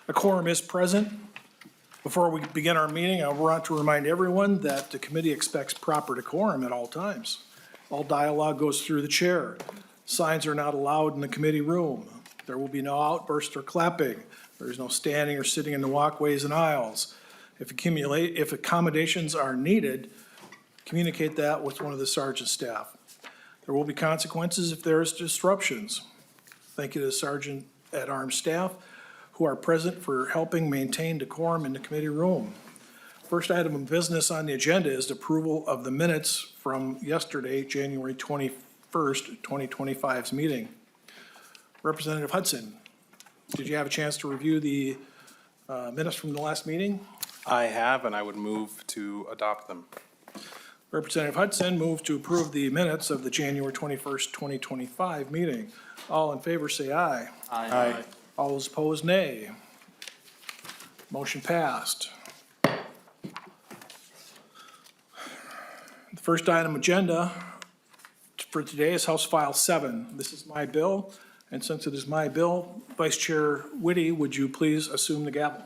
A quorum is present. Before we begin our meeting, I want to remind everyone that the committee expects proper decorum at all times. All dialogue goes through the chair. Signs are not allowed in the committee room. There will be no outbursts or clapping. There is no standing or sitting in the walkways and aisles. If accommodations are needed, communicate that with one of the sergeant staff. There will be consequences if there is disruptions. Thank you to the Sergeant at Arms staff who are present for helping maintain decorum in the committee room. First item of business on the agenda is the approval of the minutes from yesterday, January 21st, 2025's meeting. Representative Hudson, did you have a chance to review the minutes from the last meeting? I have, and I would move to adopt them. Representative Hudson moved to approve the minutes of the January 21st, 2025 meeting. All in favor say aye. Aye. All those opposed, nay. Motion passed. The first item agenda for today is House File 7. This is my bill, and since it is my bill, Vice Chair Whitty, would you please assume the gavel?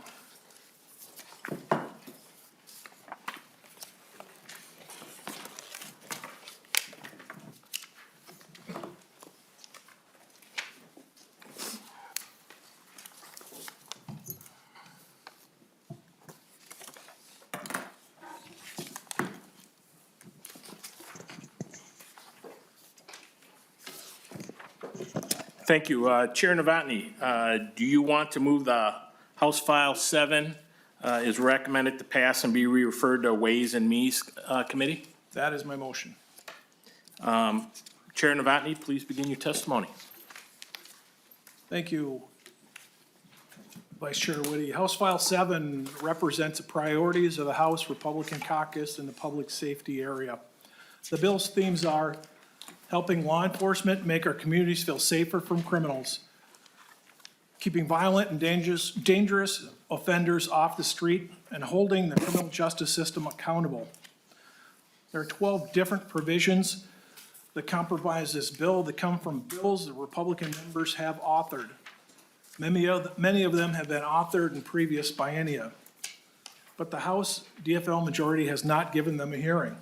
Thank you. Chair Novotny, do you want to move the House File 7 is recommended to pass and be referred to Ways and Means Committee? That is my motion. Chair Novotny, please begin your testimony. Thank you, Vice Chair Whitty. House File 7 represents the priorities of the House Republican caucus in the public safety area. The bill's themes are helping law enforcement make our communities feel safer from criminals, keeping violent and dangerous offenders off the street, and holding the criminal justice system accountable. There are 12 different provisions that comprise this bill that come from bills that Republican members have authored. Many of them have been authored in previous biennia, but the House DFL majority has not given them a hearing.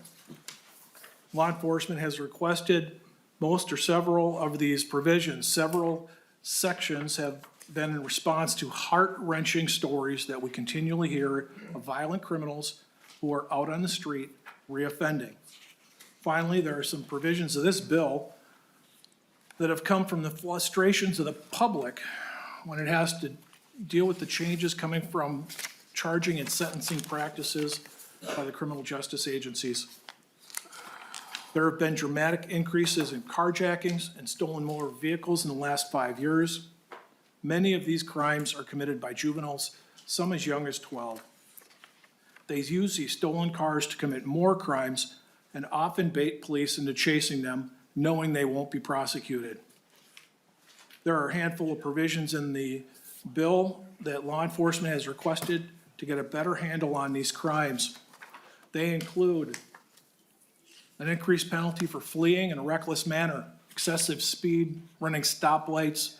Law enforcement has requested most or several of these provisions. Several sections have been in response to heart-wrenching stories that we continually hear of violent criminals who are out on the street reoffending. Finally, there are some provisions of this bill that have come from the frustrations of the public when it has to deal with the changes coming from charging and sentencing practices by the criminal justice agencies. There have been dramatic increases in carjackings and stolen motor vehicles in the last 5 years. Many of these crimes are committed by juveniles, some as young as 12. They use these stolen cars to commit more crimes and often bait police into chasing them, knowing they won't be prosecuted. There are a handful of provisions in the bill that law enforcement has requested to get a better handle on these crimes. They include an increased penalty for fleeing in a reckless manner, excessive speed, running stoplights,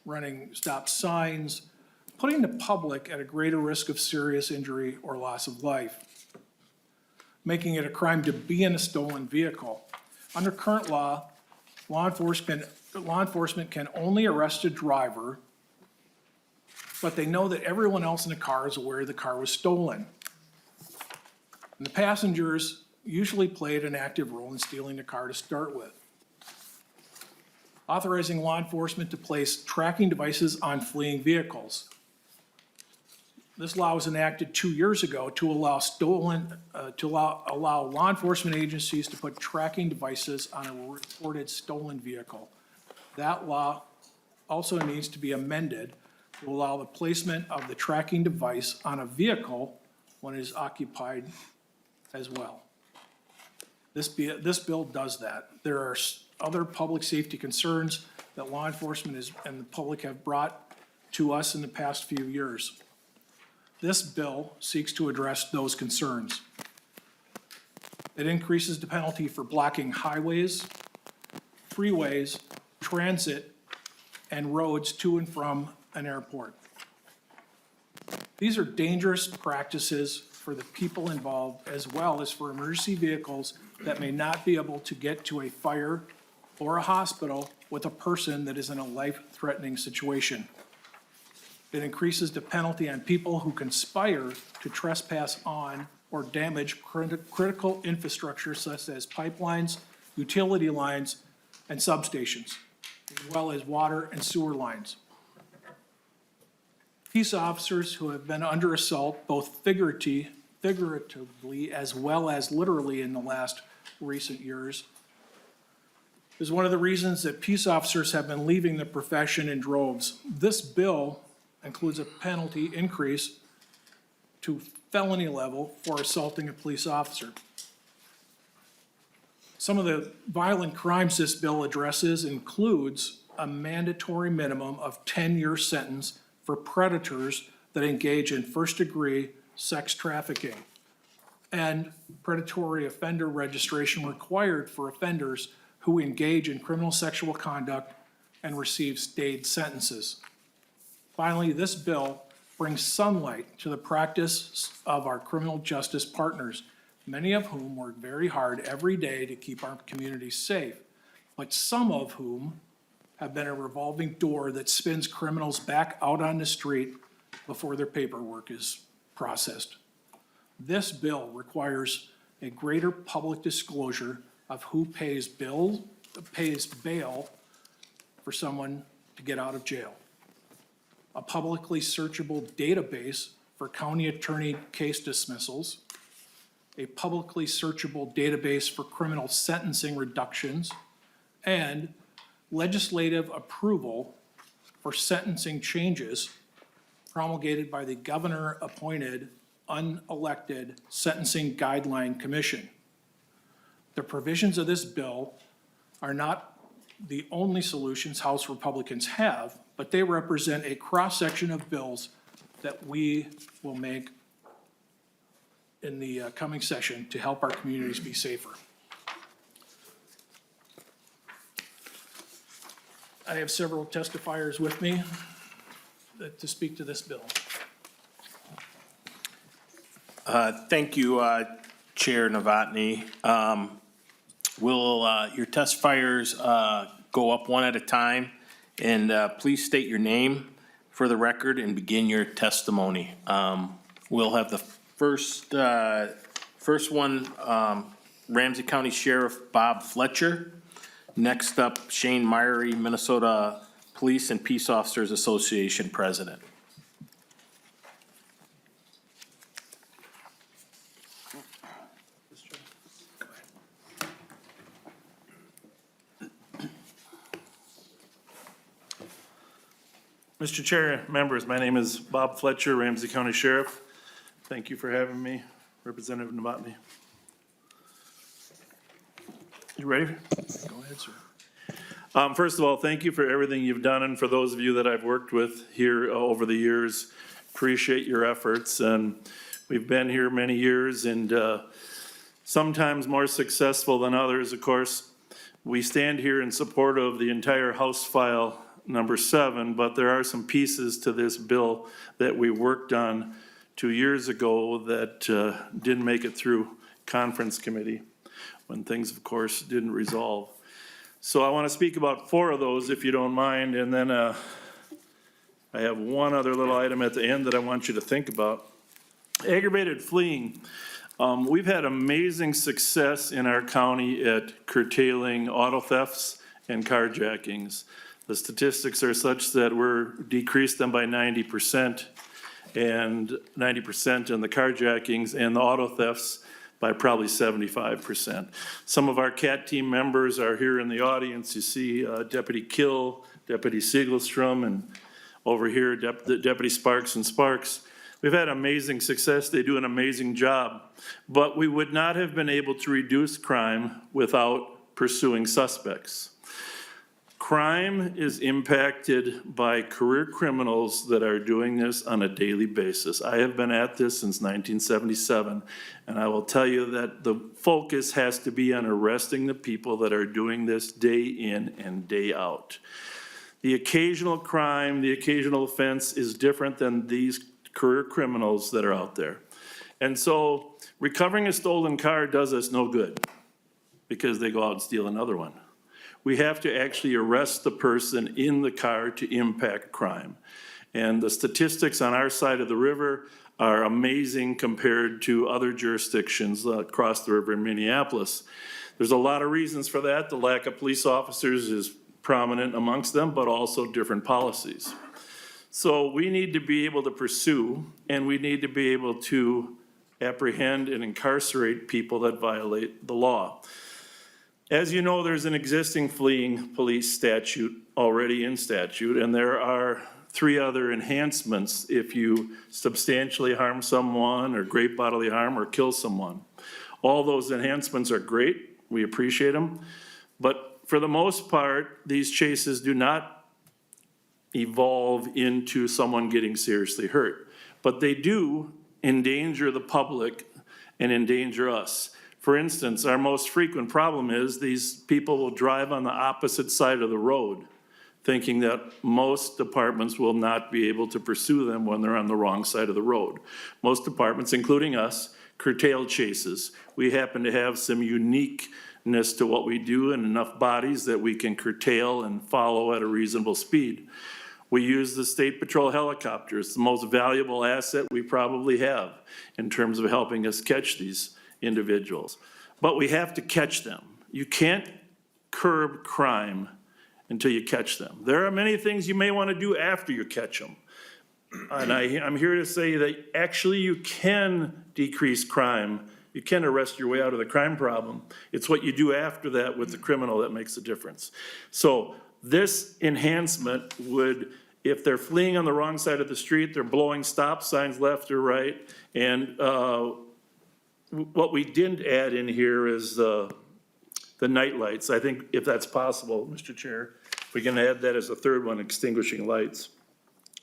running stop signs, putting the public at a greater risk of serious injury or loss of life, making it a crime to be in a stolen vehicle. Under current law enforcement can only arrest a driver, but they know that everyone else in the car is aware the car was stolen. And the passengers usually played an active role in stealing the car to start with. Authorizing law enforcement to place tracking devices on fleeing vehicles. This law was enacted 2 years ago to allow law enforcement agencies to put tracking devices on a reported stolen vehicle. That law also needs to be amended to allow the placement of the tracking device on a vehicle when it is occupied as well. This bill does that. There are other public safety concerns that law enforcement and the public have brought to us in the past few years. This bill seeks to address those concerns. It increases the penalty for blocking highways, freeways, transit, and roads to and from an airport. These are dangerous practices for the people involved as well as for emergency vehicles that may not be able to get to a fire or a hospital with a person that is in a life-threatening situation. It increases the penalty on people who conspire to trespass on or damage critical infrastructure such as pipelines, utility lines, and substations, as well as water and sewer lines. Peace officers who have been under assault, both figuratively as well as literally in the last recent years, is one of the reasons that peace officers have been leaving the profession in droves. This bill includes a penalty increase to felony level for assaulting a police officer. Some of the violent crimes this bill addresses includes a mandatory minimum of 10-year sentence for predators that engage in first-degree sex trafficking, and predatory offender registration required for offenders who engage in criminal sexual conduct and receive stayed sentences. Finally, this bill brings sunlight to the practice of our criminal justice partners, many of whom work very hard every day to keep our communities safe, but some of whom have been a revolving door that spins criminals back out on the street before their paperwork is processed. This bill requires a greater public disclosure of who pays bail for someone to get out of jail, a publicly searchable database for county attorney case dismissals, a publicly searchable database for criminal sentencing reductions, and legislative approval for sentencing changes promulgated by the governor-appointed, unelected Sentencing Guideline Commission. The provisions of this bill are not the only solutions House Republicans have, but they represent a cross-section of bills that we will make in the coming session to help our communities be safer. I have several testifiers with me to speak to this bill. Thank you, Chair Novotny. Will your testifiers go up one at a time? And please state your name for the record and begin your testimony. We'll have the first one, Ramsey County Sheriff Bob Fletcher. Next up, Shane Myrie, Minnesota Police and Peace Officers Association President. Mr. Chair, members, my name is Bob Fletcher, Ramsey County Sheriff. Thank you for having me, Representative Novotny. You ready? Go ahead, sir. First of all, thank you for everything you've done, and for those of you that I've worked with here over the years, appreciate your efforts. And we've been here many years, and sometimes more successful than others. Of course, we stand here in support of the entire House File number 7, but there are some pieces to this bill that we worked on 2 years ago that didn't make it through conference committee when things, of course, didn't resolve. So I want to speak about 4 of those, if you don't mind, and then I have one other little item at the end that I want you to think about. Aggravated fleeing. We've had amazing success in our county at curtailing auto thefts and carjackings. The statistics are such that we're decreased them by 90%, and 90% in the carjackings, and the auto thefts by probably 75%. Some of our CAT team members are here in the audience. You see Deputy Kill, Deputy Siegelstrom, and over here, Deputy Sparks and Sparks. We've had amazing success. They do an amazing job. But we would not have been able to reduce crime without pursuing suspects. Crime is impacted by career criminals that are doing this on a daily basis. I have been at this since 1977, and I will tell you that the focus has to be on arresting the people that are doing this day in and day out. The occasional crime, the occasional offense is different than these career criminals that are out there. And so recovering a stolen car does us no good because they go out and steal another one. We have to actually arrest the person in the car to impact crime. And the statistics on our side of the river are amazing compared to other jurisdictions across the river in Minneapolis. There's a lot of reasons for that. The lack of police officers is prominent amongst them, but also different policies. So we need to be able to pursue, and we need to be able to apprehend and incarcerate people that violate the law. As you know, there's an existing fleeing police statute already in statute, and there are 3 other enhancements if you substantially harm someone or great bodily harm or kill someone. All those enhancements are great. We appreciate them. But for the most part, these chases do not evolve into someone getting seriously hurt. But they do endanger the public and endanger us. For instance, our most frequent problem is these people will drive on the opposite side of the road, thinking that most departments will not be able to pursue them when they're on the wrong side of the road. Most departments, including us, curtail chases. We happen to have some uniqueness to what we do and enough bodies that we can curtail and follow at a reasonable speed. We use the State Patrol helicopters, the most valuable asset we probably have in terms of helping us catch these individuals. But we have to catch them. You can't curb crime until you catch them. There are many things you may want to do after you catch them. And I'm here to say that actually you can decrease crime. You can arrest your way out of the crime problem. It's what you do after that with the criminal that makes the difference. So this enhancement would, if they're fleeing on the wrong side of the street, they're blowing stop signs left or right, and what we didn't add in here is the night lights. I think if that's possible, Mr. Chair, we can add that as a third one, extinguishing lights.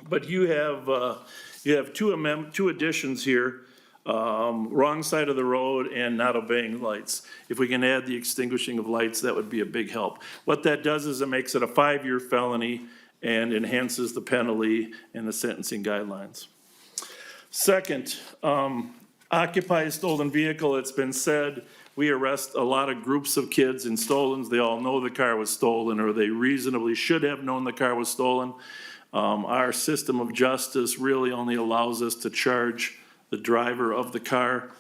But you have two additions here, wrong side of the road and not obeying lights. If we can add the extinguishing of lights, that would be a big help. What that does is it makes it a 5-year felony and enhances the penalty and the sentencing guidelines. Second, occupy a stolen vehicle. It's been said, we arrest a lot of groups of kids in stolens. They all know the car was stolen, or they reasonably should have known the car was stolen. Our system of justice really only allows us to charge the driver of the car.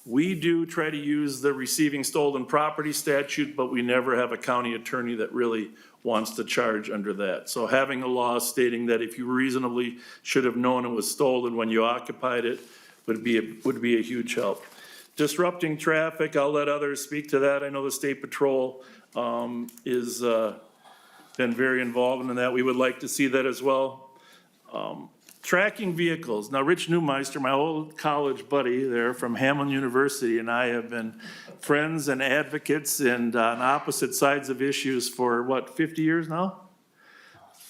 We do try to use the receiving stolen property statute, but we never have a county attorney that really wants to charge under that. So having a law stating that if you reasonably should have known it was stolen when you occupied it would be a huge help. Disrupting traffic, I'll let others speak to that. I know the State Patrol is been very involved in that. We would like to see that as well. Tracking vehicles. Now, Rich Neumeister, my old college buddy there from Hamlin University, and I have been friends and advocates and on opposite sides of issues for, what, 50 years now?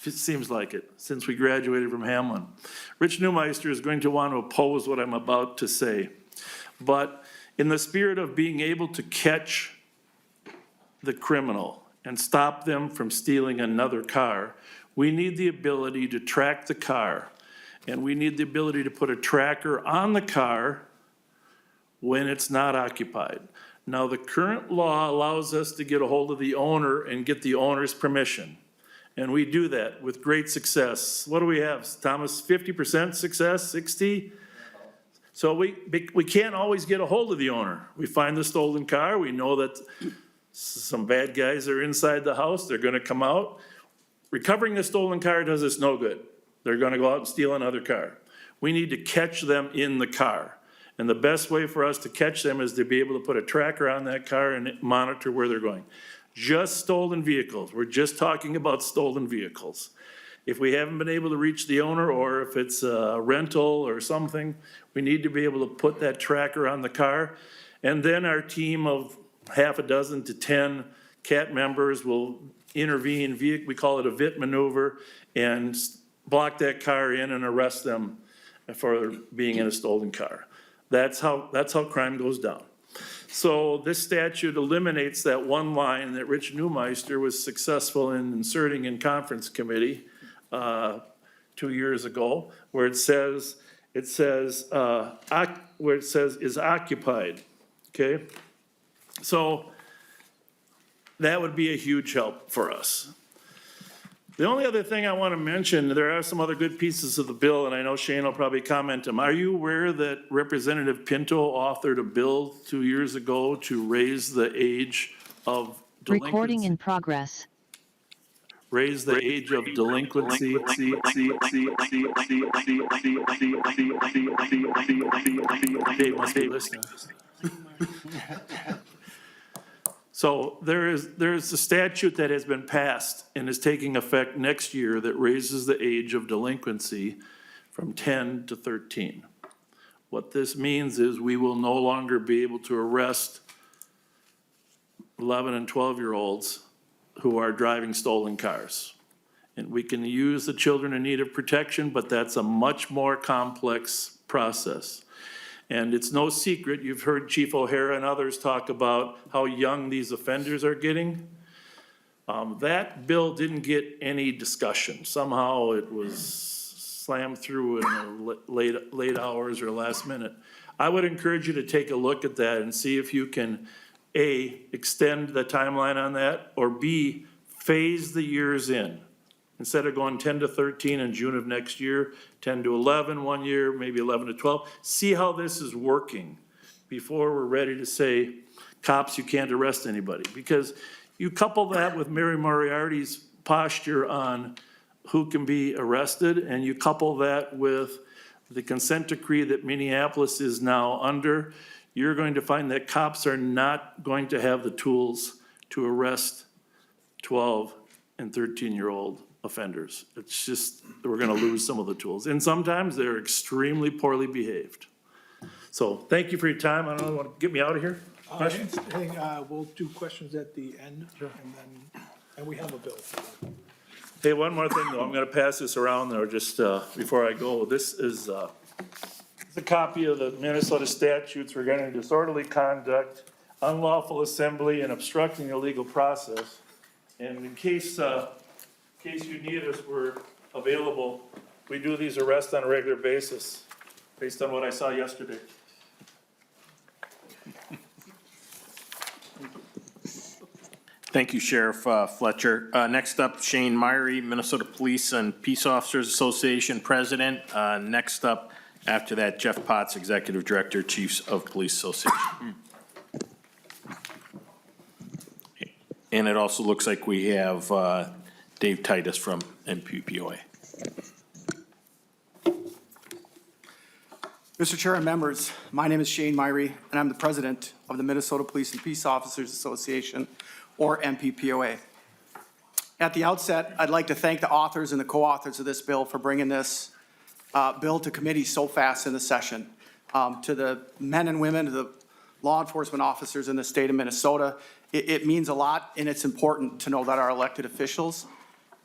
It seems like it, since we graduated from Hamlin. Rich Neumeister is going to want to oppose what I'm about to say. But in the spirit of being able to catch the criminal and stop them from stealing another car, we need the ability to track the car. And we need the ability to put a tracker on the car when it's not occupied. Now, the current law allows us to get a hold of the owner and get the owner's permission. And we do that with great success. What do we have, Thomas, 50% success, 60? So we can't always get a hold of the owner. We find the stolen car, we know that some bad guys are inside the house, they're gonna come out. Recovering the stolen car does us no good. They're gonna go out and steal another car. We need to catch them in the car. And the best way for us to catch them is to be able to put a tracker on that car and monitor where they're going. Just stolen vehicles, we're just talking about stolen vehicles. If we haven't been able to reach the owner, or if it's a rental or something, we need to be able to put that tracker on the car. And then our team of half a dozen to 10 CAT members will intervene, we call it a VIT maneuver, and block that car in and arrest them for being in a stolen car. That's how crime goes down. So this statute eliminates that one line that Rich Neumeister was successful in inserting in conference committee 2 years ago, where it says, it says, where it says is occupied, okay? So that would be a huge help for us. The only other thing I want to mention, there are some other good pieces of the bill, and I know Shane will probably comment on them. Are you aware that Representative Pinto authored a bill 2 years ago to raise the age of Recording delinquency? in progress. Raise the age of delinquency. Dave must be listening. So there's a statute that has been passed and is taking effect next year that raises the age of delinquency from 10 to 13. What this means is we will no longer be able to arrest 11 and 12-year-olds who are driving stolen cars. And we can use the children in need of protection, but that's a much more complex process. And it's no secret, you've heard Chief O'Hara and others talk about how young these offenders are getting. That bill didn't get any discussion. Somehow it was slammed through in the late hours or last minute. I would encourage you to take a look at that and see if you can, A, extend the timeline on that, or B, phase the years in. Instead of going 10 to 13 in June of next year, 10 to 11 one year, maybe 11 to 12. See how this is working before we're ready to say, cops, you can't arrest anybody. Because you couple that with Mary Moriarty's posture on who can be arrested, and you couple that with the consent decree that Minneapolis is now under, you're going to find that cops are not going to have the tools to arrest 12 and 13-year-old offenders. It's just, we're gonna lose some of the tools. And sometimes they're extremely poorly behaved. So thank you for your time. I don't know, want to get me out of here? Questions? Hey, we'll do questions at the end, and we have a bill for that. Hey, one more thing though, I'm gonna pass this around though, just before I go. This is a copy of the Minnesota statutes regarding disorderly conduct, unlawful assembly, and obstructing a legal process. And in case you need us, we're available. We do these arrests on a regular basis, based on what I saw yesterday. Thank you, Sheriff Fletcher. Next up, Shane Myrie, Minnesota Police and Peace Officers Association President. Next up, after that, Jeff Potts, Executive Director, Chiefs of Police Association. And it also looks like we have Dave Titus from MPPOA. Mr. Chair and members, my name is Shane Myrie, and I'm the president of the Minnesota Police and Peace Officers Association, or MPPOA. At the outset, I'd like to thank the authors and the co-authors of this bill for bringing this bill to committee so fast in the session. To the men and women, to the law enforcement officers in the state of Minnesota, it means a lot, and it's important to know that our elected officials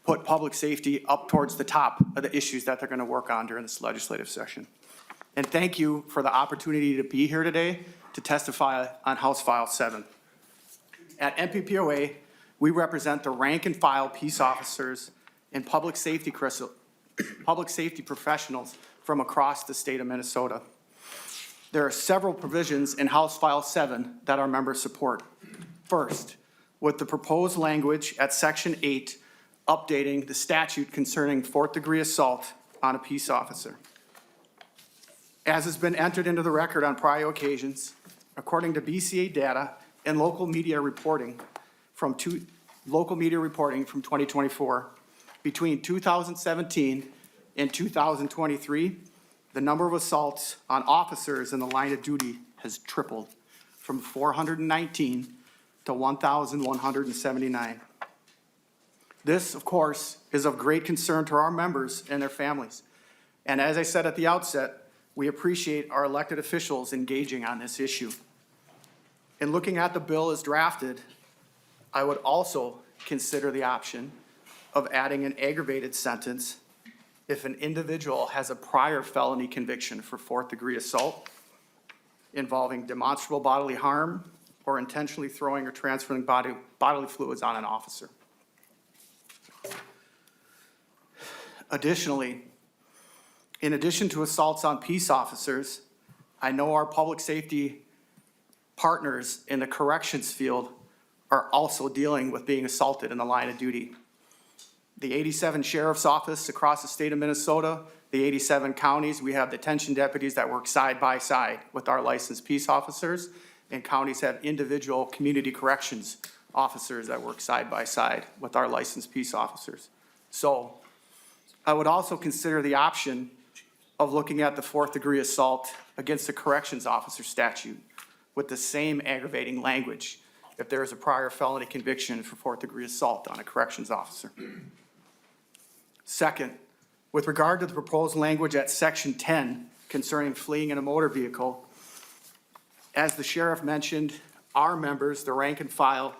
put public safety up towards the top of the issues that they're going to work on during this legislative session. And thank you for the opportunity to be here today to testify on House File 7. At MPPOA, we represent the rank and file peace officers and public safety professionals from across the state of Minnesota. There are several provisions in House File 7 that our members support. First, with the proposed language at Section 8, updating the statute concerning fourth-degree assault on a peace officer. As has been entered into the record on prior occasions, according to BCA data and local media reporting from 2024, between 2017 and 2023, the number of assaults on officers in the line of duty has tripled from 419 to 1,179. This, of course, is of great concern to our members and their families. And as I said at the outset, we appreciate our elected officials engaging on this issue. In looking at the bill as drafted, I would also consider the option of adding an aggravated sentence if an individual has a prior felony conviction for fourth-degree assault involving demonstrable bodily harm or intentionally throwing or transferring bodily fluids on an officer. Additionally, In addition to assaults on peace officers, I know our public safety partners in the corrections field are also dealing with being assaulted in the line of duty. The 87 sheriff's office across the state of Minnesota, the 87 counties, we have detention deputies that work side by side with our licensed peace officers, and counties have individual community corrections officers that work side by side with our licensed peace officers. So I would also consider the option of looking at the 4th degree assault against the corrections officer statute with the same aggravating language if there is a prior felony conviction for 4th degree assault on a corrections officer. Second, with regard to the proposed language at section 10 concerning fleeing in a motor vehicle, as the sheriff mentioned, our members, the rank and file,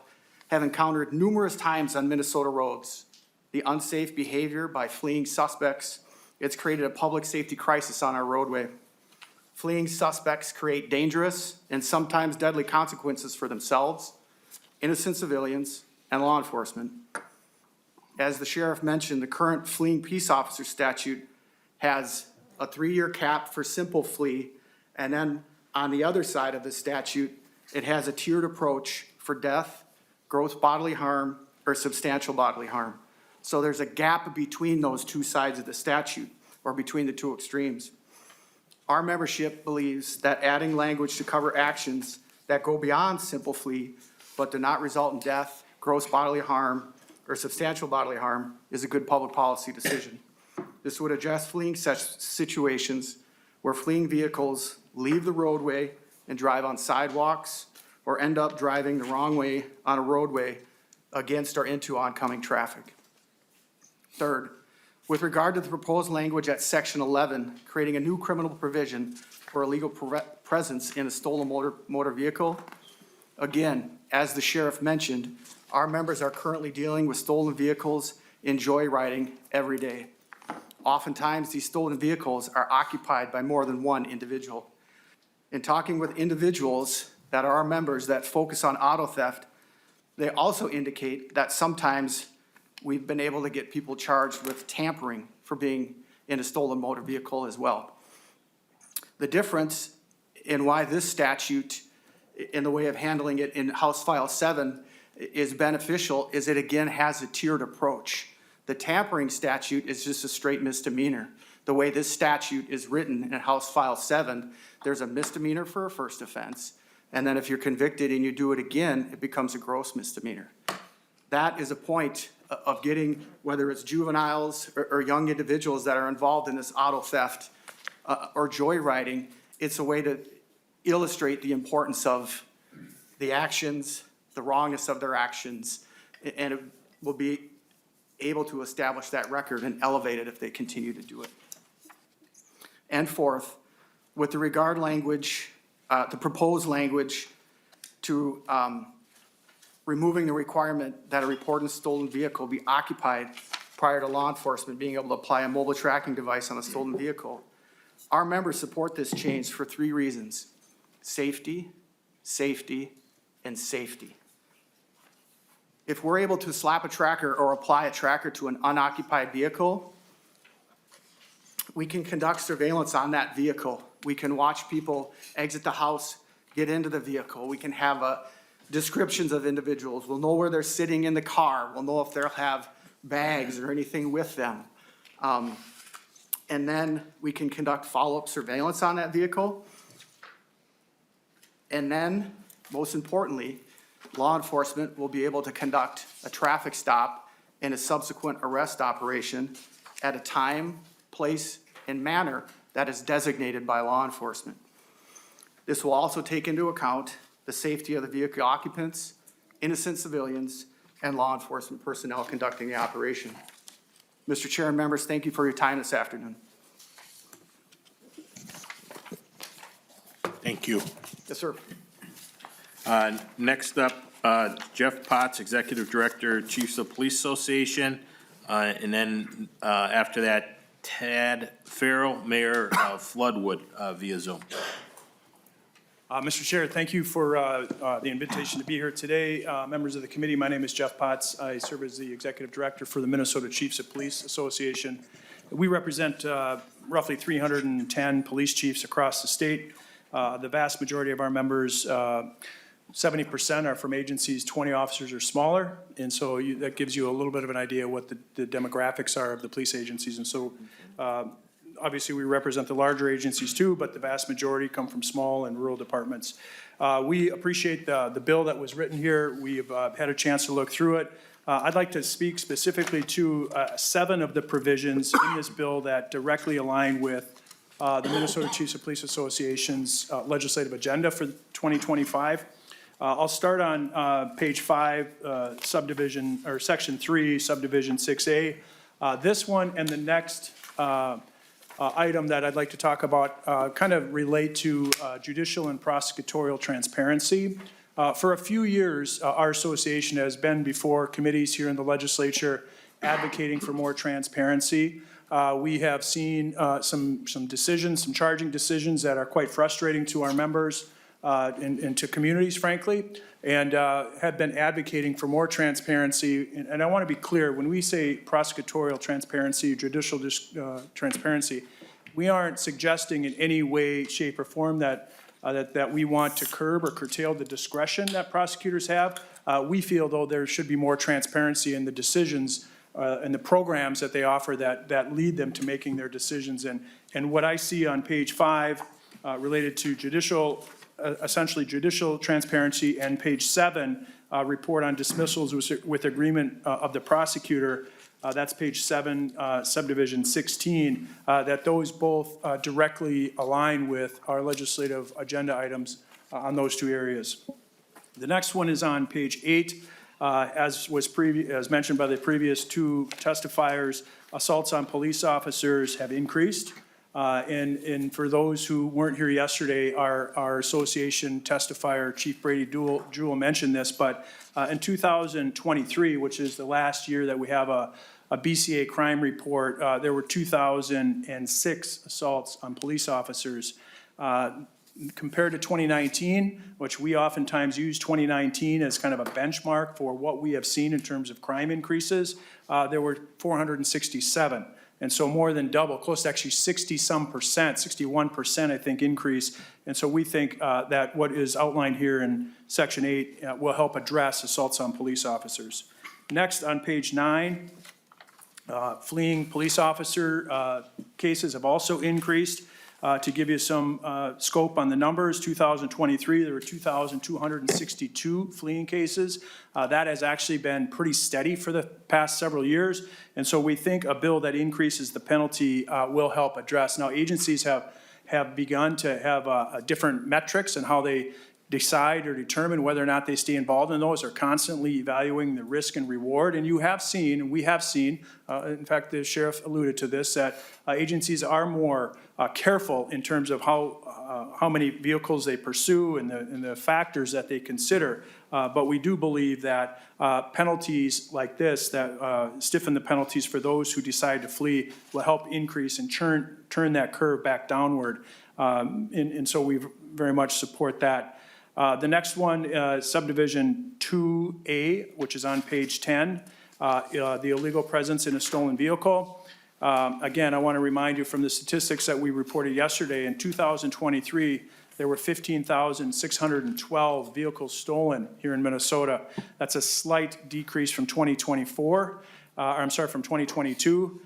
have encountered numerous times on Minnesota roads the unsafe behavior by fleeing suspects. It's created a public safety crisis on our roadway. Fleeing suspects create dangerous and sometimes deadly consequences for themselves, innocent civilians, and law enforcement. As the sheriff mentioned, the current fleeing peace officer statute has a 3-year cap for simple flee, and then on the other side of the statute, it has a tiered approach for death, gross bodily harm, or substantial bodily harm. So there's a gap between those two sides of the statute, or between the two extremes. Our membership believes that adding language to cover actions that go beyond simple flee, but do not result in death, gross bodily harm, or substantial bodily harm is a good public policy decision. This would address fleeing such situations where fleeing vehicles leave the roadway and drive on sidewalks or end up driving the wrong way on a roadway against or into oncoming traffic. Third, with regard to the proposed language at section 11, creating a new criminal provision for illegal presence in a stolen motor vehicle, again, as the sheriff mentioned, our members are currently dealing with stolen vehicles in joyriding every day. Oftentimes, these stolen vehicles are occupied by more than one individual. In talking with individuals that are our members that focus on auto theft, they also indicate that sometimes we've been able to get people charged with tampering for being in a stolen motor vehicle as well. The difference in why this statute, in the way of handling it in House File 7, is beneficial is it again has a tiered approach. The tampering statute is just a straight misdemeanor. The way this statute is written in House File 7, there's a misdemeanor for a first offense, and then if you're convicted and you do it again, it becomes a gross misdemeanor. That is a point of getting, whether it's juveniles or young individuals that are involved in this auto theft or joyriding, it's a way to illustrate the importance of the actions, the wrongness of their actions, and it will be able to establish that record and elevate it if they continue to do it. And fourth, with the regard language, the proposed language to removing the requirement that a reported stolen vehicle be occupied prior to law enforcement being able to apply a mobile tracking device on a stolen vehicle. Our members support this change for 3 reasons: safety, safety, and safety. If we're able to slap a tracker or apply a tracker to an unoccupied vehicle, we can conduct surveillance on that vehicle. We can watch people exit the house, get into the vehicle. We can have descriptions of individuals. We'll know where they're sitting in the car. We'll know if they'll have bags or anything with them. And then we can conduct follow-up surveillance on that vehicle. And then, most importantly, law enforcement will be able to conduct a traffic stop and a subsequent arrest operation at a time, place, and manner that is designated by law enforcement. This will also take into account the safety of the vehicle occupants, innocent civilians, and law enforcement personnel conducting the operation. Mr. Chair and members, thank you for your time this afternoon. Thank you. Yes, sir. Next up, Jeff Potts, Executive Director, Chiefs of Police Association. And then after that, Tad Farrell, Mayor of Floodwood via Zoom. Mr. Chair, thank you for the invitation to be here today. Members of the committee, my name is Jeff Potts. I serve as the Executive Director for the Minnesota Chiefs of Police Association. We represent roughly 310 police chiefs across the state. The vast majority of our members, 70% are from agencies 20 officers or smaller, and so that gives you a little bit of an idea what the demographics are of the police agencies. And so obviously we represent the larger agencies too, but the vast majority come from small and rural departments. We appreciate the bill that was written here. We've had a chance to look through it. I'd like to speak specifically to 7 of the provisions in this bill that directly align with the Minnesota Chiefs of Police Association's legislative agenda for 2025. I'll start on page 5, subdivision, or section 3, subdivision 6A. This one and the next item that I'd like to talk about kind of relate to judicial and prosecutorial transparency. For a few years, our association has been before committees here in the legislature advocating for more transparency. We have seen some decisions, some charging decisions that are quite frustrating to our members and to communities, frankly, and have been advocating for more transparency. And I want to be clear, when we say prosecutorial transparency, judicial transparency, we aren't suggesting in any way, shape, or form that we want to curb or curtail the discretion that prosecutors have. We feel, though, there should be more transparency in the decisions and the programs that they offer that lead them to making their decisions. And what I see on page 5 related to judicial, essentially judicial transparency, and page 7, report on dismissals with agreement of the prosecutor, that's page 7, subdivision 16, that those both directly align with our legislative agenda items on those 2 areas. The next one is on page 8. As mentioned by the previous 2 testifiers, assaults on police officers have increased. And for those who weren't here yesterday, our association testifier, Chief Brady Jewell, mentioned this, but in 2023, which is the last year that we have a BCA crime report, there were 2,006 assaults on police officers. Compared to 2019, which we oftentimes use 2019 as kind of a benchmark for what we have seen in terms of crime increases, there were 467. And so more than double, close to actually 60-some percent, 61%, I think, increase. And so we think that what is outlined here in section 8 will help address assaults on police officers. Next, on page 9, fleeing police officer cases have also increased. To give you some scope on the numbers, 2023, there were 2,262 fleeing cases. That has actually been pretty steady for the past several years. And so we think a bill that increases the penalty will help address. Now, agencies have begun to have different metrics and how they decide or determine whether or not they stay involved in those. Are constantly evaluating the risk and reward. And you have seen, and we have seen, in fact, the sheriff alluded to this, that agencies are more careful in terms of how many vehicles they pursue and the factors that they consider. But we do believe that penalties like this, that stiffen the penalties for those who decide to flee, will help increase and turn that curve back downward. And so we very much support that. The next one, subdivision 2A, which is on page 10, the illegal presence in a stolen vehicle. Again, I want to remind you from the statistics that we reported yesterday, in 2023, there were 15,612 vehicles stolen here in Minnesota. That's a slight decrease from 2022.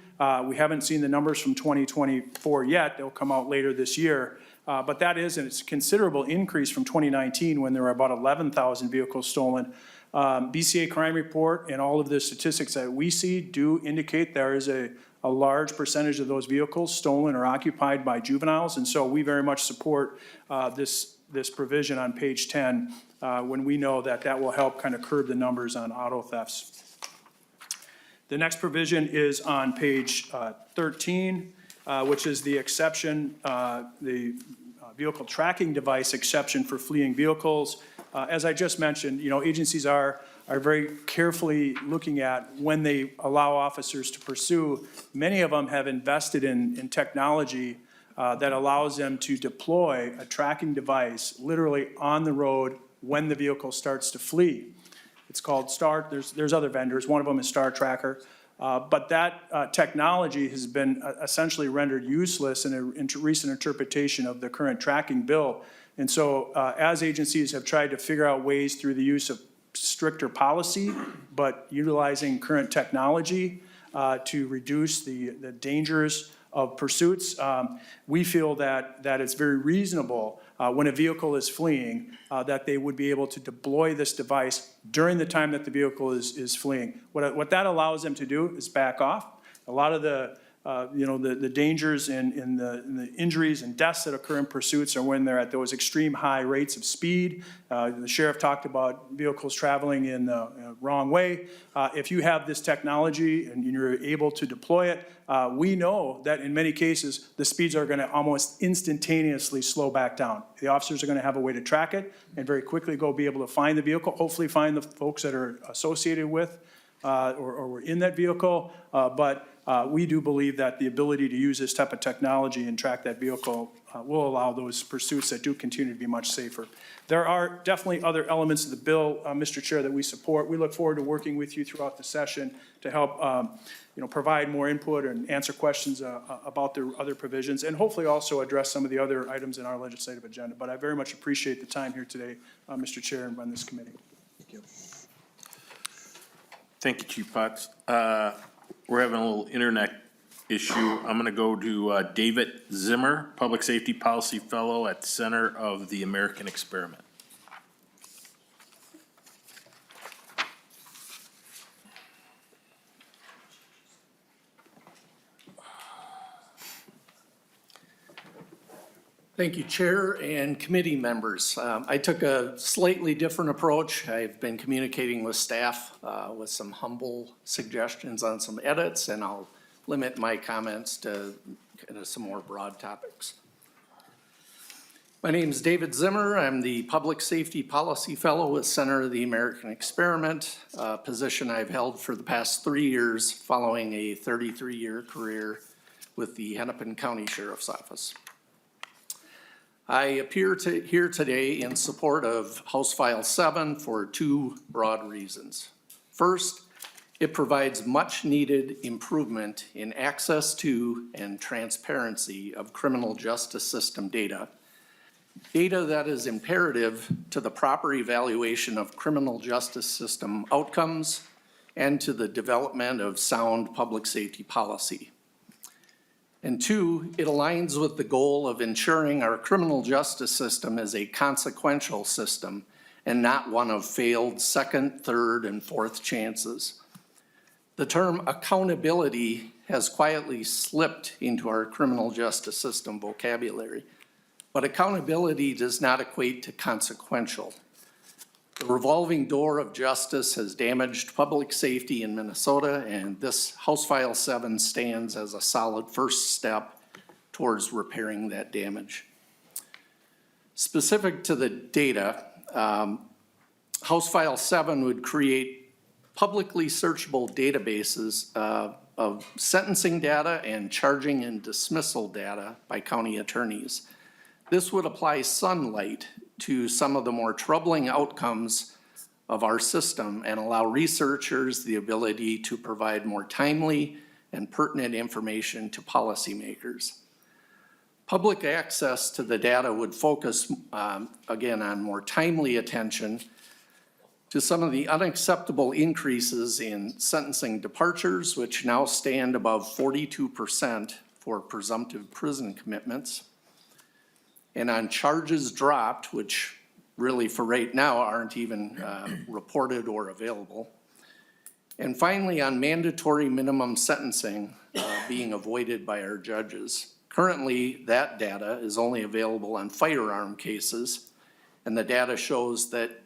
We haven't seen the numbers from 2024 yet. They'll come out later this year. But that is a considerable increase from 2019 when there were about 11,000 vehicles stolen. BCA crime report and all of the statistics that we see do indicate there is a large percentage of those vehicles stolen or occupied by juveniles. And so we very much support this provision on page 10 when we know that will help kind of curb the numbers on auto thefts. The next provision is on page 13, which is the exception, the vehicle tracking device exception for fleeing vehicles. As I just mentioned, agencies are very carefully looking at when they allow officers to pursue. Many of them have invested in technology that allows them to deploy a tracking device literally on the road when the vehicle starts to flee. It's called Star. There's other vendors. One of them is Star Tracker. But that technology has been essentially rendered useless in a recent interpretation of the current tracking bill. And so as agencies have tried to figure out ways through the use of stricter policy, but utilizing current technology to reduce the dangers of pursuits, we feel that it's very reasonable when a vehicle is fleeing that they would be able to deploy this device during the time that the vehicle is fleeing. What that allows them to do is back off. A lot of the the dangers and the injuries and deaths that occur in pursuits are when they're at those extreme high rates of speed. The sheriff talked about vehicles traveling in the wrong way. If you have this technology and you're able to deploy it, we know that in many cases, the speeds are gonna almost instantaneously slow back down. The officers are gonna have a way to track it and very quickly go be able to find the vehicle, hopefully find the folks that are associated with or were in that vehicle. But we do believe that the ability to use this type of technology and track that vehicle will allow those pursuits that do continue to be much safer. There are definitely other elements of the bill, Mr. Chair, that we support. We look forward to working with you throughout the session to help provide more input and answer questions about the other provisions, and hopefully also address some of the other items in our legislative agenda. But I very much appreciate the time here today, Mr. Chair, and run this committee. Thank you. Thank you, Chief Potts. We're having a little internet issue. I'm gonna go to David Zimmer, Public Safety Policy Fellow at the Center of the American Experiment. Thank you, Chair and committee members. I took a slightly different approach. I've been communicating with staff with some humble suggestions on some edits, and I'll limit my comments to kind of some more broad topics. My name is David Zimmer. I'm the Public Safety Policy Fellow with Center of the American Experiment, a position I've held for the past 3 years following a 33-year career with the Hennepin County Sheriff's Office. I appear here today in support of House File 7 for two broad reasons. First, it provides much-needed improvement in access to and transparency of criminal justice system data, data that is imperative to the proper evaluation of criminal justice system outcomes and to the development of sound public safety policy. And two, it aligns with the goal of ensuring our criminal justice system is a consequential system and not one of failed second, third, and fourth chances. The term accountability has quietly slipped into our criminal justice system vocabulary, but accountability does not equate to consequential. The revolving door of justice has damaged public safety in Minnesota, and this House File 7 stands as a solid first step towards repairing that damage. Specific to the data, House File 7 would create publicly searchable databases of sentencing data and charging and dismissal data by county attorneys. This would apply sunlight to some of the more troubling outcomes of our system and allow researchers the ability to provide more timely and pertinent information to policymakers. Public access to the data would focus, again, on more timely attention to some of the unacceptable increases in sentencing departures, which now stand above 42% for presumptive prison commitments, and on charges dropped, which really for right now aren't even reported or available. And finally, on mandatory minimum sentencing being avoided by our judges. Currently, that data is only available on firearm cases, and the data shows that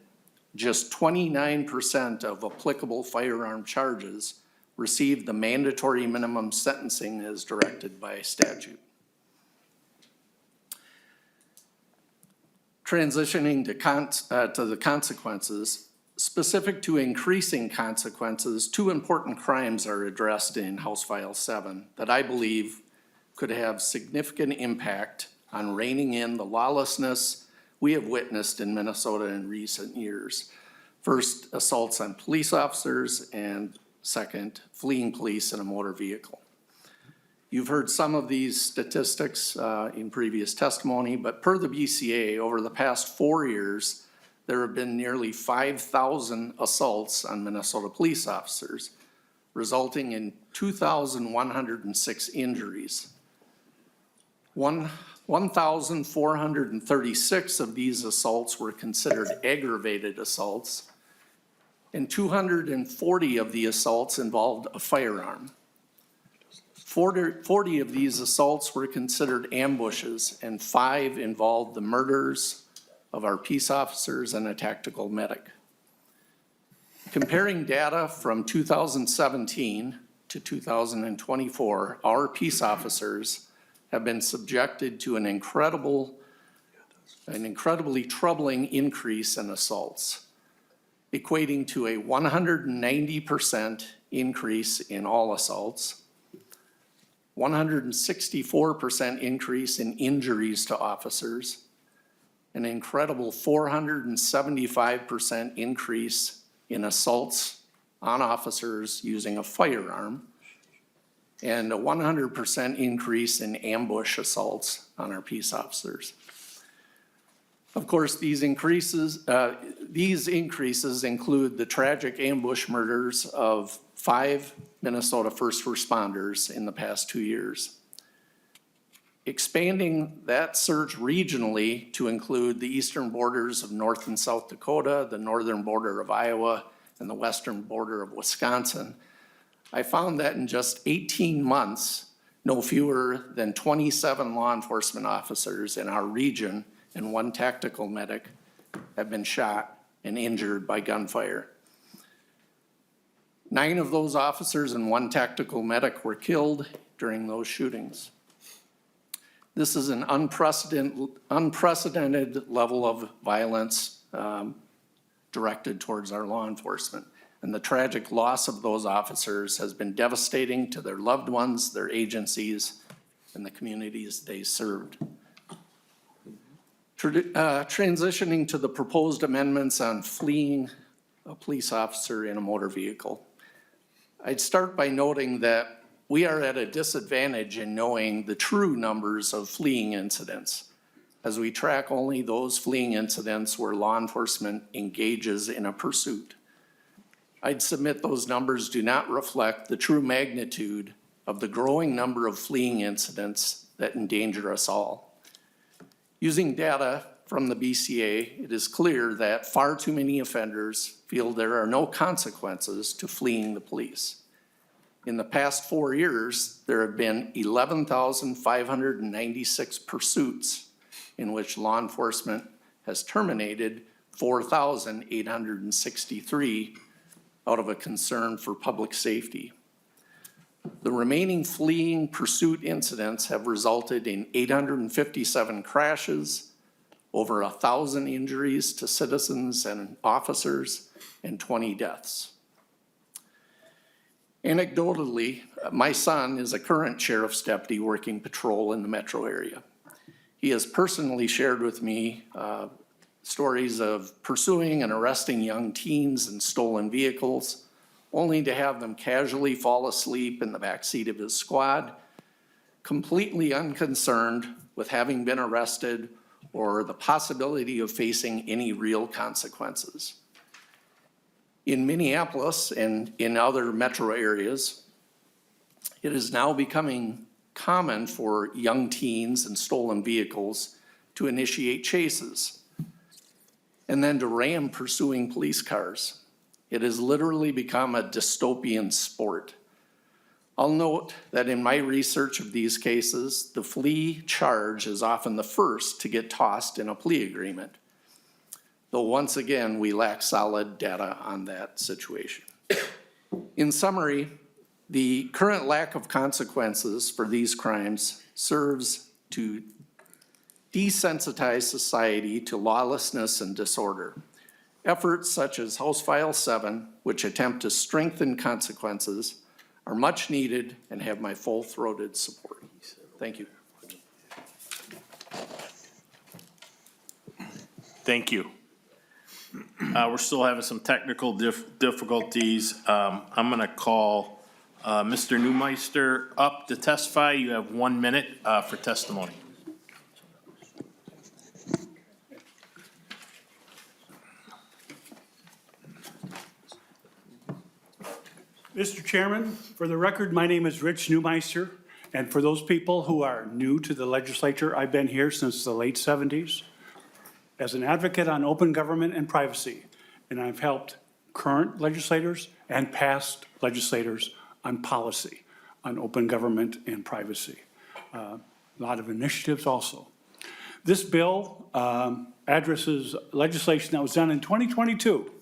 just 29% of applicable firearm charges receive the mandatory minimum sentencing as directed by statute. Transitioning to the consequences, specific to increasing consequences, two important crimes are addressed in House File 7 that I believe could have significant impact on reining in the lawlessness we have witnessed in Minnesota in recent years. First, assaults on police officers, and second, fleeing police in a motor vehicle. You've heard some of these statistics in previous testimony, but per the BCA, over the past 4 years, there have been nearly 5,000 assaults on Minnesota police officers, resulting in 2,106 injuries. 1,436 of these assaults were considered aggravated assaults, and 240 of the assaults involved a firearm. 40 of these assaults were considered ambushes, and 5 involved the murders of our peace officers and a tactical medic. Comparing data from 2017 to 2024, our peace officers have been subjected to an incredibly troubling increase in assaults, equating to a 190% increase in all assaults, 164% increase in injuries to officers, an incredible 475% increase in assaults on officers using a firearm, and a 100% increase in ambush assaults on our peace officers. Of course, these increases include the tragic ambush murders of 5 Minnesota first responders in the past 2 years. Expanding that search regionally to include the eastern borders of North and South Dakota, the northern border of Iowa, and the western border of Wisconsin, I found that in just 18 months, no fewer than 27 law enforcement officers in our region and 1 tactical medic have been shot and injured by gunfire. 9 of those officers and 1 tactical medic were killed during those shootings. This is an unprecedented level of violence directed towards our law enforcement. And the tragic loss of those officers has been devastating to their loved ones, their agencies, and the communities they served. Transitioning to the proposed amendments on fleeing a police officer in a motor vehicle. I'd start by noting that we are at a disadvantage in knowing the true numbers of fleeing incidents, as we track only those fleeing incidents where law enforcement engages in a pursuit. I'd submit those numbers do not reflect the true magnitude of the growing number of fleeing incidents that endanger us all. Using data from the BCA, it is clear that far too many offenders feel there are no consequences to fleeing the police. In the past 4 years, there have been 11,596 pursuits in which law enforcement has terminated 4,863 out of a concern for public safety. The remaining fleeing pursuit incidents have resulted in 857 crashes, over 1,000 injuries to citizens and officers, and 20 deaths. Anecdotally, my son is a current sheriff's deputy working patrol in the metro area. He has personally shared with me stories of pursuing and arresting young teens in stolen vehicles, only to have them casually fall asleep in the backseat of his squad, completely unconcerned with having been arrested or the possibility of facing any real consequences. In Minneapolis and in other metro areas, it is now becoming common for young teens and stolen vehicles to initiate chases and then to ram pursuing police cars. It has literally become a dystopian sport. I'll note that in my research of these cases, the flee charge is often the first to get tossed in a plea agreement, though once again, we lack solid data on that situation. In summary, the current lack of consequences for these crimes serves to desensitize society to lawlessness and disorder. Efforts such as House File 7, which attempt to strengthen consequences, are much needed and have my full-throated support. Thank you. Thank you. We're still having some technical difficulties. I'm going to call Mr. Newmeister up to testify. You have 1 minute for testimony. Mr. Chairman, for the record, my name is Rich Newmeister, and for those people who are new to the legislature, I've been here since the late 70s as an advocate on open government and privacy, and I've helped current legislators and past legislators on policy on open government and privacy. A lot of initiatives also. This bill addresses legislation that was done in 2022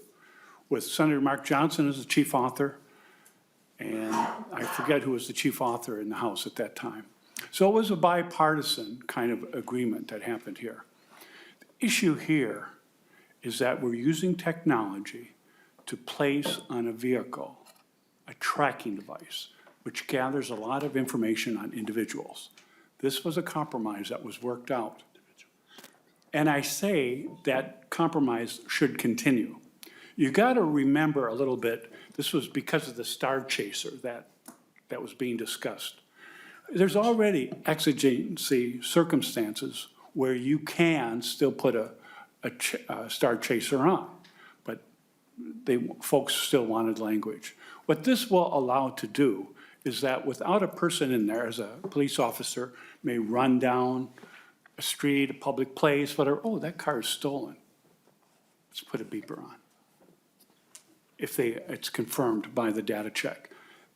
with Senator Mark Johnson as the chief author, and I forget who was the chief author in the House at that time. So it was a bipartisan kind of agreement that happened here. The issue here is that we're using technology to place on a vehicle a tracking device, which gathers a lot of information on individuals. This was a compromise that was worked out. And I say that compromise should continue. You got to remember a little bit, this was because of the star chaser that was being discussed. There's already exigency circumstances where you can still put a star chaser on, but folks still wanted language. What this will allow to do is that without a person in there, as a police officer may run down a street, a public place, whatever, oh, that car is stolen. Let's put a beeper on. If it's confirmed by the data check.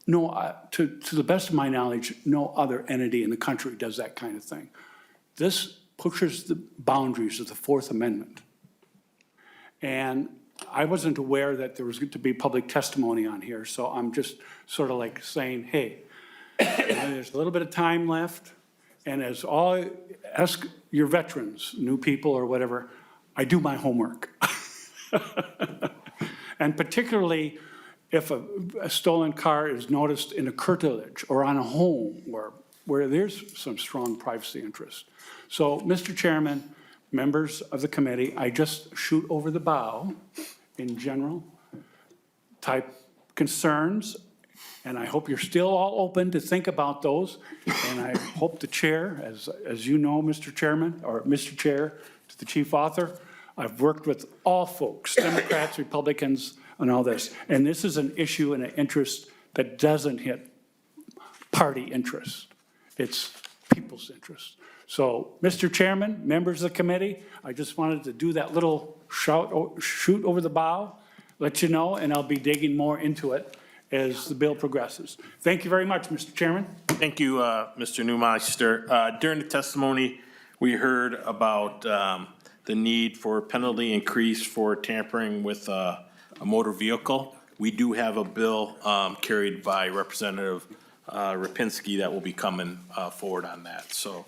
No, to the best of my knowledge, no other entity in the country does that kind of thing. This pushes the boundaries of the Fourth Amendment. And I wasn't aware that there was going to be public testimony on here, so I'm just sort of like saying, hey, there's a little bit of time left, and ask your veterans, new people or whatever, I do my homework. And particularly if a stolen car is noticed in a curtilage or on a home where there's some strong privacy interest. So, Mr. Chairman, members of the committee, I just shoot over the bow in general type concerns, and I hope you're still all open to think about those. And I hope the chair, as you know, Mr. Chairman, or Mr. Chair, to the chief author, I've worked with all folks, Democrats, Republicans, and all this. And this is an issue and an interest that doesn't hit party interest. It's people's interest. So, Mr. Chairman, members of the committee, I just wanted to do that little shoot over the bow, let you know, and I'll be digging more into it as the bill progresses. Thank you very much, Mr. Chairman. Thank you, Mr. Newmeister. During the testimony, we heard about the need for penalty increase for tampering with a motor vehicle. We do have a bill carried by Representative Rapinski that will be coming forward on that. So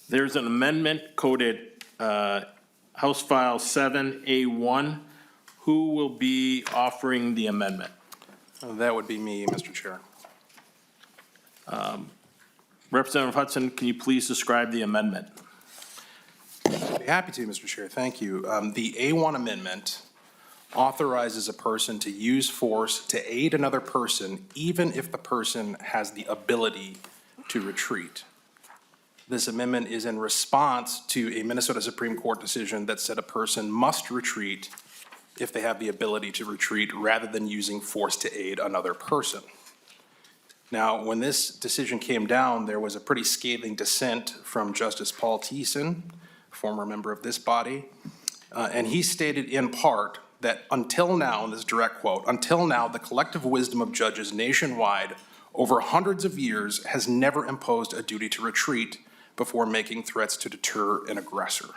there's an amendment coded House File 7A1. Who will be offering the amendment? That would be me, Mr. Chair. Representative Hudson, can you please describe the amendment? I'd be happy to, Mr. Chair. Thank you. The A1 amendment authorizes a person to use force to aid another person, even if the person has the ability to retreat. This amendment is in response to a Minnesota Supreme Court decision that said a person must retreat if they have the ability to retreat rather than using force to aid another person. Now, when this decision came down, there was a pretty scathing dissent from Justice Paul Thiessen, former member of this body, and he stated in part that until now, and this is a direct quote, until now, the collective wisdom of judges nationwide over hundreds of years has never imposed a duty to retreat before making threats to deter an aggressor.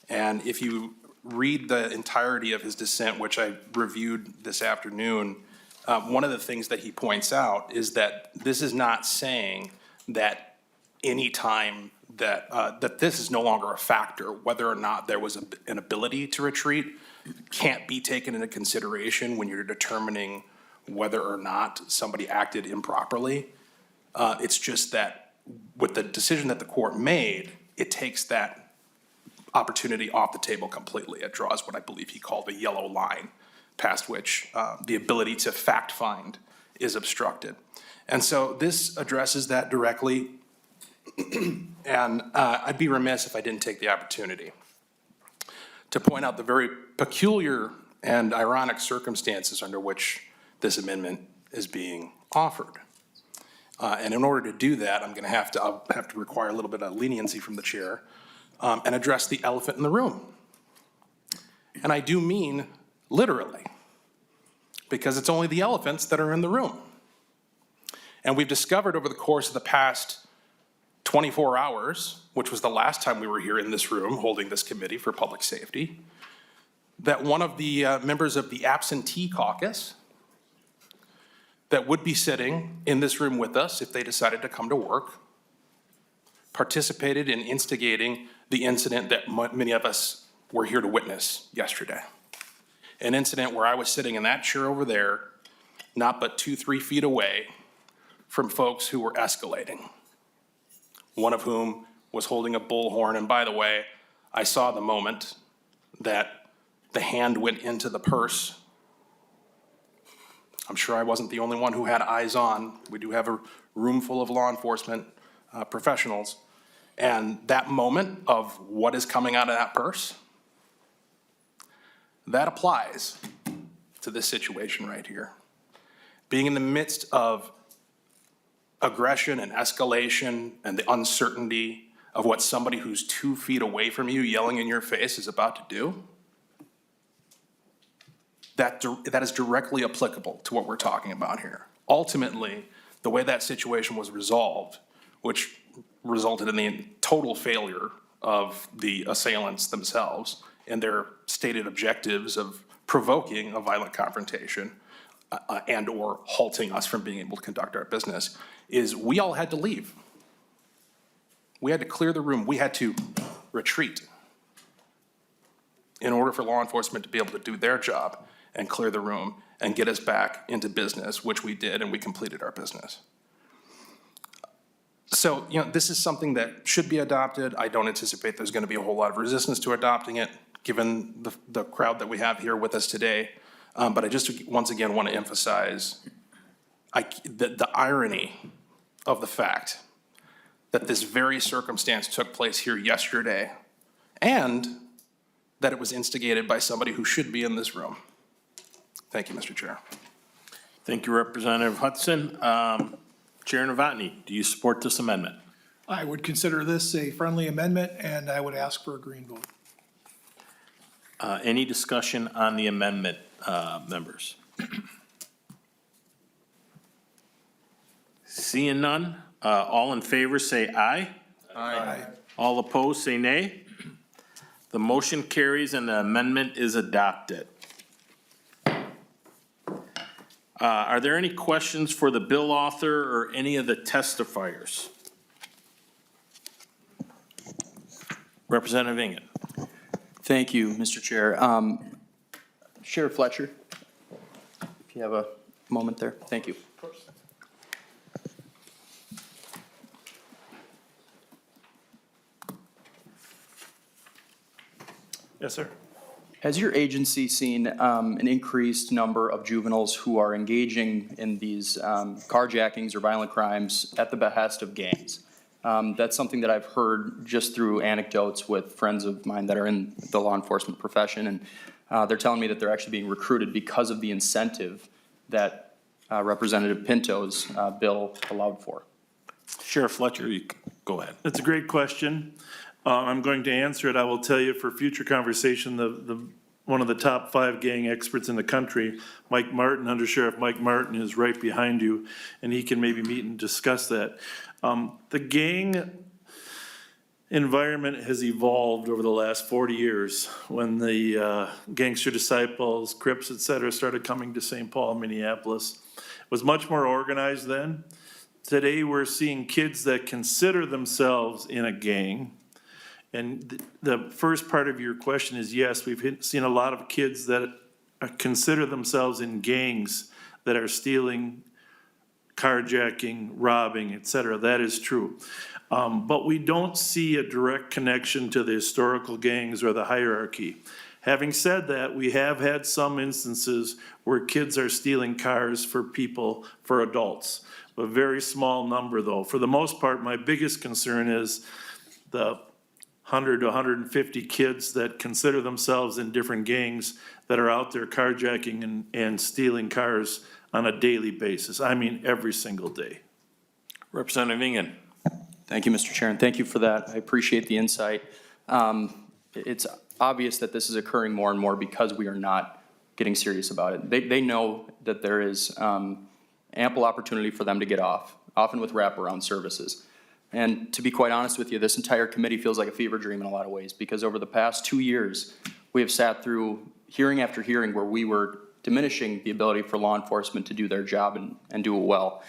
And if you read the entirety of his dissent, which I reviewed this afternoon, one of the things that he points out is that this is not saying that any time that this is no longer a factor, whether or not there was an ability to retreat can't be taken into consideration when you're determining whether or not somebody acted improperly. It's just that with the decision that the court made, it takes that opportunity off the table completely. It draws what I believe he called a yellow line, past which the ability to fact find is obstructed. And so this addresses that directly, and I'd be remiss if I didn't take the opportunity to point out the very peculiar and ironic circumstances under which this amendment is being offered. And in order to do that, I'll have to require a little bit of leniency from the chair and address the elephant in the room. And I do mean literally, because it's only the elephants that are in the room. And we've discovered over the course of the past 24 hours, which was the last time we were here in this room holding this committee for public safety, that one of the members of the absentee caucus that would be sitting in this room with us if they decided to come to work participated in instigating the incident that many of us were here to witness yesterday. An incident where I was sitting in that chair over there, not but 2-3 feet away from folks who were escalating. One of whom was holding a bullhorn, and by the way, I saw the moment that the hand went into the purse. I'm sure I wasn't the only one who had eyes on. We do have a room full of law enforcement professionals. And that moment of what is coming out of that purse, that applies to this situation right here. Being in the midst of aggression and escalation and the uncertainty of what somebody who's 2 feet away from you yelling in your face is about to do, that is directly applicable to what we're talking about here. Ultimately, the way that situation was resolved, which resulted in the total failure of the assailants themselves and their stated objectives of provoking a violent confrontation and or halting us from being able to conduct our business, is we all had to leave. We had to clear the room. We had to retreat in order for law enforcement to be able to do their job and clear the room and get us back into business, which we did, and we completed our business. So, this is something that should be adopted. I don't anticipate there's going to be a whole lot of resistance to adopting it, given the crowd that we have here with us today. But I just, once again, want to emphasize the irony of the fact that this very circumstance took place here yesterday, and that it was instigated by somebody who should be in this room. Thank you, Mr. Chair. Thank you, Representative Hudson. Chair Novotny, do you support this amendment? I would consider this a friendly amendment, and I would ask for a green vote. Any discussion on the amendment, members? Seeing none, all in favor say aye. Aye. All opposed say nay. The motion carries and the amendment is adopted. Are there any questions for the bill author or any of the testifiers? Representative Ingen. Thank you, Mr. Chair. Sheriff Fletcher, if you have a moment there. Thank you. Yes, sir. Has your agency seen an increased number of juveniles who are engaging in these carjackings or violent crimes at the behest of gangs? That's something that I've heard just through anecdotes with friends of mine that are in the law enforcement profession, and they're telling me that they're actually being recruited because of the incentive that Representative Pinto's bill allowed for. Sheriff Fletcher, you can go ahead. That's a great question. I'm going to answer it. I will tell you for future conversation, one of the top 5 gang experts in the country, Mike Martin, Under Sheriff Mike Martin, is right behind you, and he can maybe meet and discuss that. The gang environment has evolved over the last 40 years when the Gangster Disciples, Crips, et cetera, started coming to St. Paul, Minneapolis. It was much more organized then. Today, we're seeing kids that consider themselves in a gang. And the first part of your question is yes, we've seen a lot of kids that consider themselves in gangs that are stealing carjacking, robbing, et cetera. That is true. But we don't see a direct connection to the historical gangs or the hierarchy. Having said that, we have had some instances where kids are stealing cars for people, for adults. A very small number, though. For the most part, my biggest concern is the 100 to 150 kids that consider themselves in different gangs that are out there carjacking and stealing cars on a daily basis. I mean, every single day. Representative Ingen. Thank you, Mr. Chair, and thank you for that. I appreciate the insight. It's obvious that this is occurring more and more because we are not getting serious about it. They know that there is ample opportunity for them to get off, often with wraparound services. And to be quite honest with you, this entire committee feels like a fever dream in a lot of ways, because over the past 2 years, we have sat through hearing after hearing where we were diminishing the ability for law enforcement to do their job and do it well.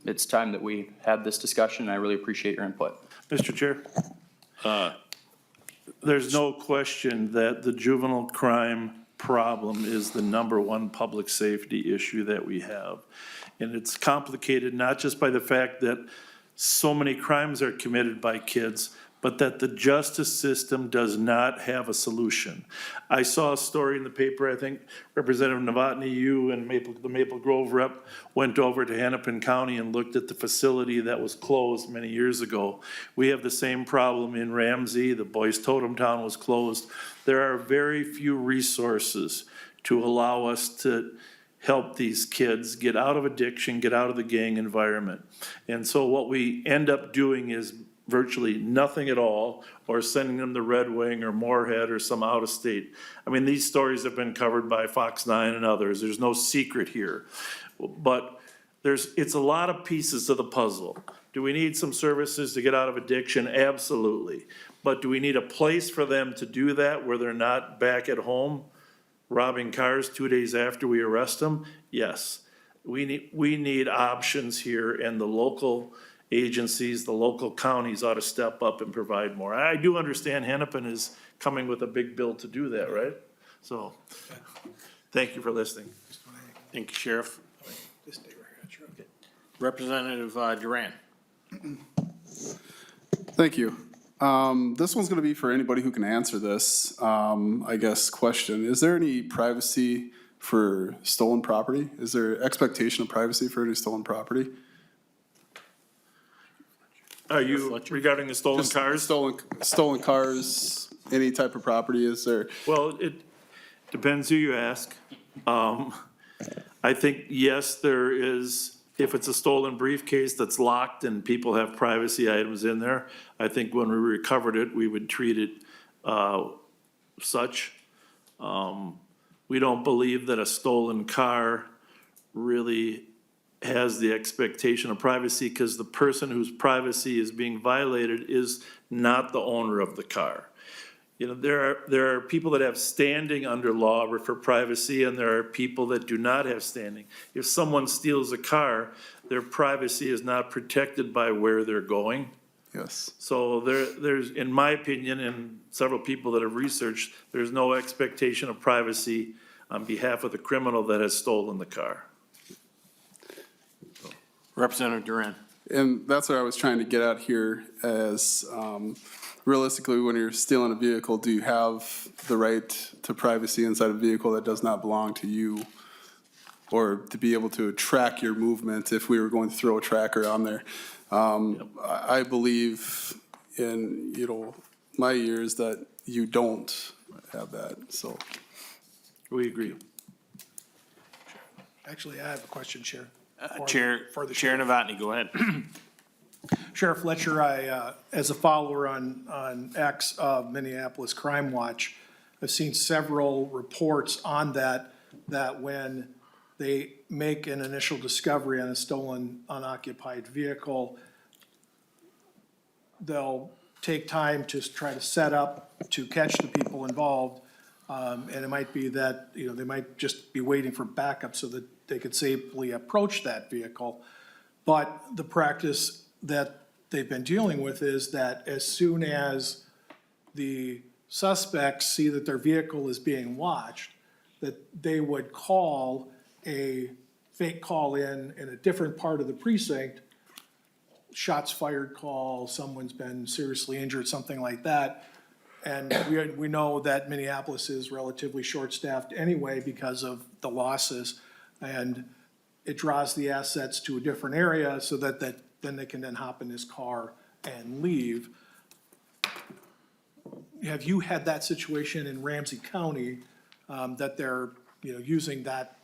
It's time that we had this discussion, and I really appreciate your input. Mr. Chair? There's no question that the juvenile crime problem is the #1 public safety issue that we have. And it's complicated not just by the fact that so many crimes are committed by kids, but that the justice system does not have a solution. I saw a story in the paper, I think Representative Novotny, you and the Maple Grove rep went over to Hennepin County and looked at the facility that was closed many years ago. We have the same problem in Ramsey. The Boys Totem Town was closed. There are very few resources to allow us to help these kids get out of addiction, get out of the gang environment. And so what we end up doing is virtually nothing at all, or sending them to Red Wing or Moorhead or some out of state. I mean, these stories have been covered by Fox 9 and others. There's no secret here. But it's a lot of pieces to the puzzle. Do we need some services to get out of addiction? Absolutely. But do we need a place for them to do that where they're not back at home robbing cars 2 days after we arrest them? Yes. We need options here, and the local agencies, the local counties ought to step up and provide more. I do understand Hennepin is coming with a big bill to do that, right? So, thank you for listening. Thank you, Sheriff. Representative Duran. Thank you. This one's going to be for anybody who can answer this, I guess, question. Is there any privacy for stolen property? Is there expectation of privacy for any stolen property? Are you regarding the stolen Just cars? Stolen cars, any type of property, is there? Well, it depends who you ask. I think, yes, there is, if it's a stolen briefcase that's locked and people have privacy items in there, I think when we recovered it, we would treat it such. We don't believe that a stolen car really has the expectation of privacy, because the person whose privacy is being violated is not the owner of the car. You know, there are people that have standing under law for privacy, and there are people that do not have standing. If someone steals a car, their privacy is not protected by where they're going. Yes. So there's, in my opinion, and several people that have researched, there's no expectation of privacy on behalf of the criminal that has stolen the car. Representative Duran. And that's what I was trying to get at here, as realistically, when you're stealing a vehicle, do you have the right to privacy inside a vehicle that does not belong to you? Or to be able to track your movement if we were going to throw a tracker on there? I believe in, my years that you don't have that, so. We agree. Actually, I have a question, Chair. Chair Novotny, go ahead. Sheriff Fletcher, as a follower on X of Minneapolis Crime Watch, I've seen several reports on that when they make an initial discovery on a stolen unoccupied vehicle, they'll take time to try to set up to catch the people involved. And it might be that, they might just be waiting for backup so that they could safely approach that vehicle. But the practice that they've been dealing with is that as soon as the suspects see that their vehicle is being watched, that they would call a fake call in a different part of the precinct, shots fired call, someone's been seriously injured, something like that. And we know that Minneapolis is relatively short-staffed anyway because of the losses. And it draws the assets to a different area so that then they can then hop in this car and leave. Have you had that situation in Ramsey County, that they're, using that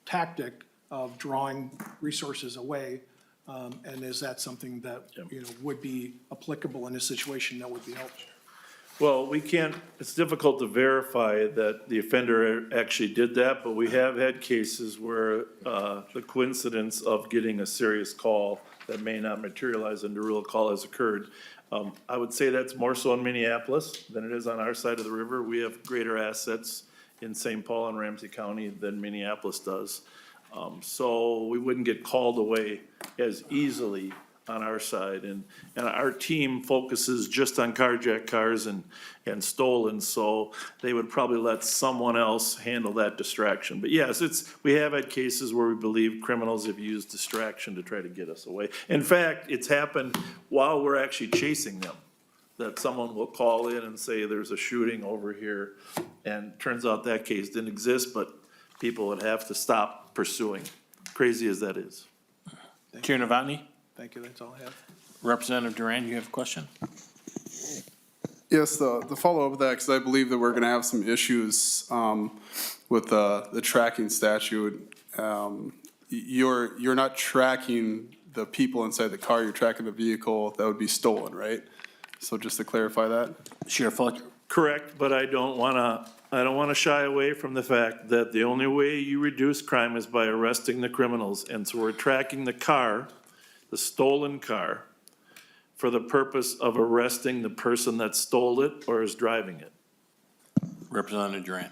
tactic of drawing resources away? And is that something that, would be applicable in a situation that would be helpful? Well, we can't, it's difficult to verify that the offender actually did that, but we have had cases where the coincidence of getting a serious call that may not materialize into a real call has occurred. I would say that's more so in Minneapolis than it is on our side of the river. We have greater assets in St. Paul and Ramsey County than Minneapolis does. So we wouldn't get called away as easily on our side. And our team focuses just on carjacked cars and stolen, so they would probably let someone else handle that distraction. But yes, we have had cases where we believe criminals have used distraction to try to get us away. In fact, it's happened while we're actually chasing them, that someone will call in and say there's a shooting over here, and turns out that case didn't exist, but people would have to stop pursuing, crazy as that is. Chair Novotny? Thank you, that's all I have. Representative Duran, you have a question? Yes, the follow-up of that, because I believe that we're going to have some issues with the tracking statute. You're not tracking the people inside the car, you're tracking the vehicle that would be stolen, right? So just to clarify that. Sheriff Fletcher? Correct, but I don't want to shy away from the fact that the only way you reduce crime is by arresting the criminals. And so we're tracking the car, the stolen car, for the purpose of arresting the person that stole it or is driving it. Representative Duran?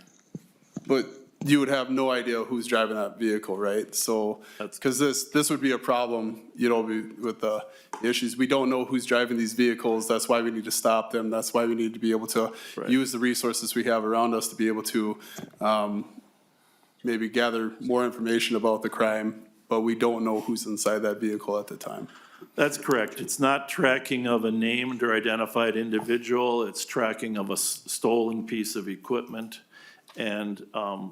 But you would have no idea who's driving that vehicle, right? So, because this would be a problem, with the issues. We don't know who's driving these vehicles. That's why we need to stop them. That's why we need to be able to use the resources we have around us to be able to maybe gather more information about the crime, but we don't know who's inside that vehicle at the time. That's correct. It's not tracking of a named or identified individual. It's tracking of a stolen piece of equipment. And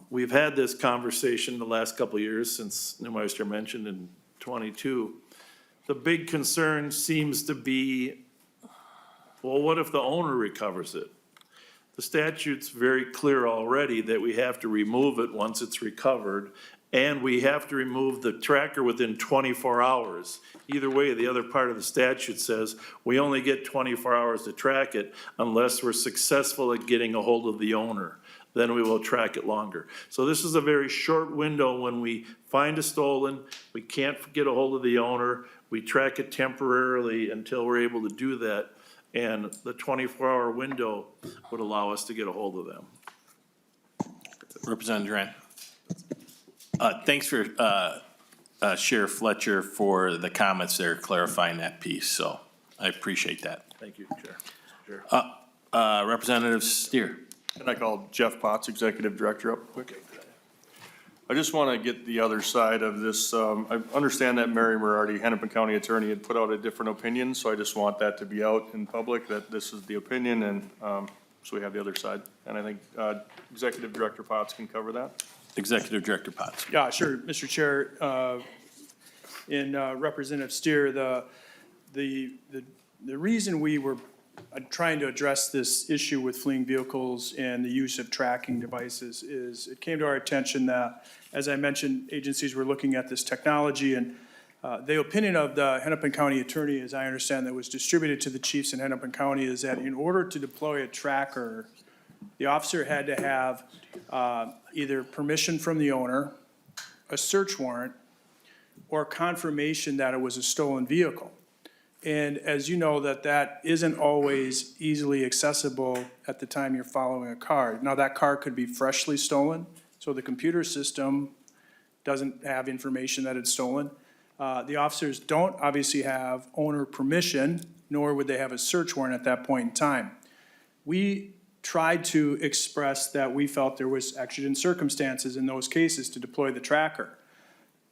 we've had this conversation the last couple of years since Neumeister mentioned in '22. The big concern seems to be, well, what if the owner recovers it? The statute's very clear already that we have to remove it once it's recovered, and we have to remove the tracker within 24 hours. Either way, the other part of the statute says we only get 24 hours to track it unless we're successful at getting a hold of the owner. Then we will track it longer. So this is a very short window. When we find a stolen, we can't get a hold of the owner, we track it temporarily until we're able to do that. And the 24-hour window would allow us to get a hold of them. Representative Duran? Thanks for Sheriff Fletcher for the comments there clarifying that piece, so I appreciate that. Thank you, Chair. Representative Steer? Can I call Jeff Potts, Executive Director, up quick? I just want to get the other side of this. I understand that Mary Moriarty, Hennepin County Attorney, had put out a different opinion, so I just want that to be out in public, that this is the opinion, and so we have the other side. And I think Executive Director Potts can cover that. Executive Director Potts. Yeah, sure, Mr. Chair. In Representative Steer, the reason we were trying to address this issue with fleeing vehicles and the use of tracking devices is it came to our attention that, as I mentioned, agencies were looking at this technology, and the opinion of the Hennepin County Attorney, as I understand, that was distributed to the chiefs in Hennepin County, is that in order to deploy a tracker, the officer had to have either permission from the owner, a search warrant, or confirmation that it was a stolen vehicle. And as you know, that isn't always easily accessible at the time you're following a car. Now, that car could be freshly stolen, so the computer system doesn't have information that it's stolen. The officers don't obviously have owner permission, nor would they have a search warrant at that point in time. We tried to express that we felt there was exigent circumstances in those cases to deploy the tracker.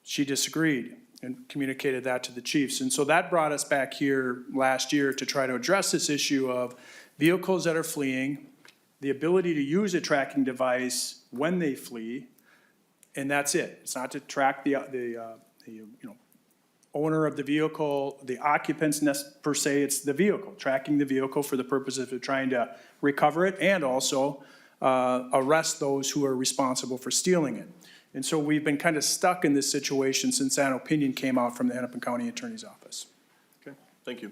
She disagreed and communicated that to the chiefs. And so that brought us back here last year to try to address this issue of vehicles that are fleeing, the ability to use a tracking device when they flee, and that's it. It's not to track the owner of the vehicle, the occupants per se, it's the vehicle, tracking the vehicle for the purpose of trying to recover it and also arrest those who are responsible for stealing it. And so we've been kind of stuck in this situation since that opinion came out from the Hennepin County Attorney's Office. Okay, thank you.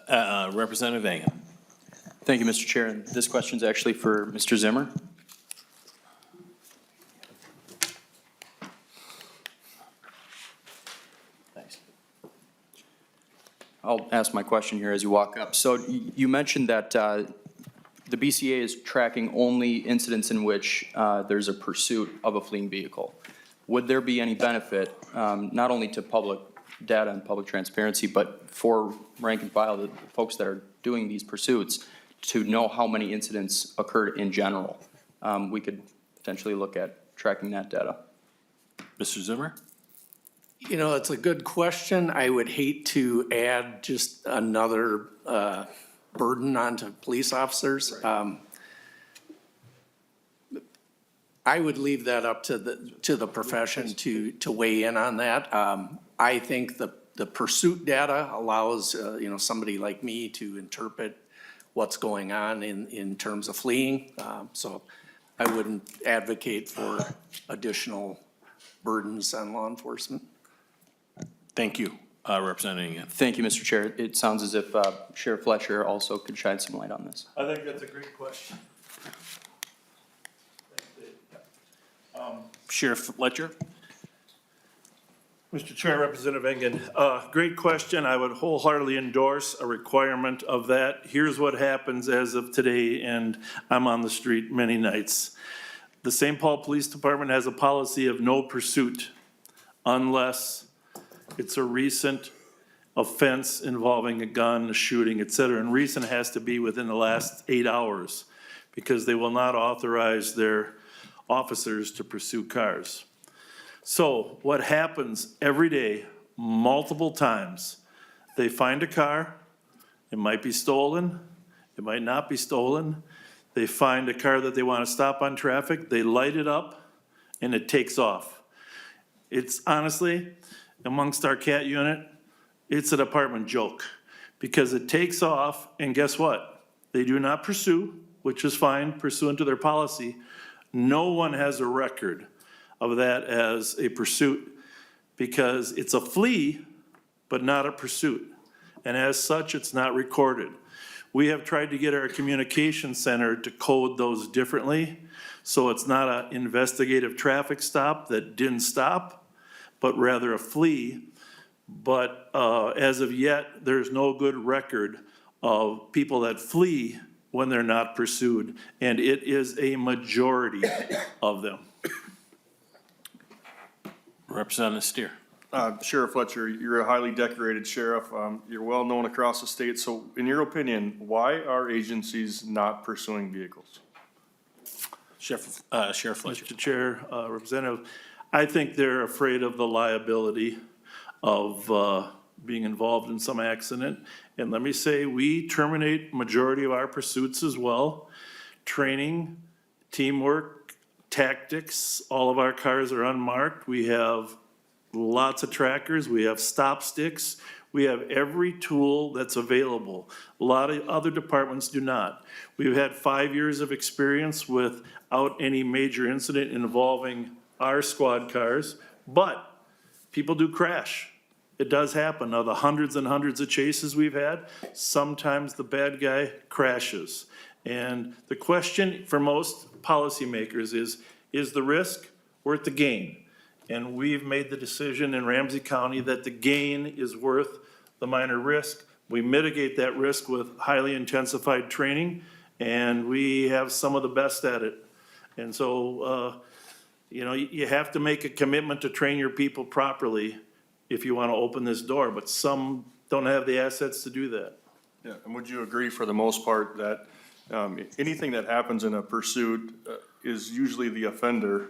Representative Engen. Thank you, Mr. Chair. And this question is actually for Mr. Zimmer. I'll ask my question here as you walk up. So you mentioned that the BCA is tracking only incidents in which there's a pursuit of a fleeing vehicle. Would there be any benefit, not only to public data and public transparency, but for rank and file, the folks that are doing these pursuits, to know how many incidents occurred in general? We could potentially look at tracking that data. Mr. Zimmer? You know, it's a good question. I would hate to add just another burden onto police officers. I would leave that up to the profession to weigh in on that. I think the pursuit data allows, somebody like me to interpret what's going on in terms of fleeing. So I wouldn't advocate for additional burdens on law enforcement. Thank you, Representative Engen. Thank you, Mr. Chair. It sounds as if Sheriff Fletcher also could shine some light on this. I think that's a great question. Sheriff Fletcher? Mr. Chair, Representative Engen, great question. I would wholeheartedly endorse a requirement of that. Here's what happens as of today, and I'm on the street many nights. The St. Paul Police Department has a policy of no pursuit unless it's a recent offense involving a gun, a shooting, et cetera. And recent has to be within the last 8 hours, because they will not authorize their officers to pursue cars. So what happens every day, multiple times, they find a car, it might be stolen, it might not be stolen. They find a car that they want to stop on traffic, they light it up, and it takes off. It's honestly, amongst our CAT unit, it's a department joke, because it takes off, and guess what? They do not pursue, which is fine, pursuant to their policy. No one has a record of that as a pursuit, because it's a flee, but not a pursuit. And as such, it's not recorded. We have tried to get our communication center to code those differently, so it's not an investigative traffic stop that didn't stop, but rather a flee. But as of yet, there's no good record of people that flee when they're not pursued, and it is a majority of them. Representative Steer. Sheriff Fletcher, you're a highly decorated sheriff. You're well-known across the state. So in your opinion, why are agencies not pursuing vehicles? Sheriff Fletcher. Mr. Chair, Representative, I think they're afraid of the liability of being involved in some accident. And let me say, we terminate majority of our pursuits as well. Training, teamwork, tactics, all of our cars are unmarked. We have lots of trackers, we have stop sticks, we have every tool that's available. A lot of other departments do not. We've had 5 years of experience without any major incident involving our squad cars, but people do crash. It does happen. Of the hundreds and hundreds of chases we've had, sometimes the bad guy crashes. And the question for most policymakers is the risk worth the gain? And we've made the decision in Ramsey County that the gain is worth the minor risk. We mitigate that risk with highly intensified training, and we have some of the best at it. And so, you have to make a commitment to train your people properly if you want to open this door, but some don't have the assets to do that. Yeah, and would you agree for the most part that anything that happens in a pursuit is usually the offender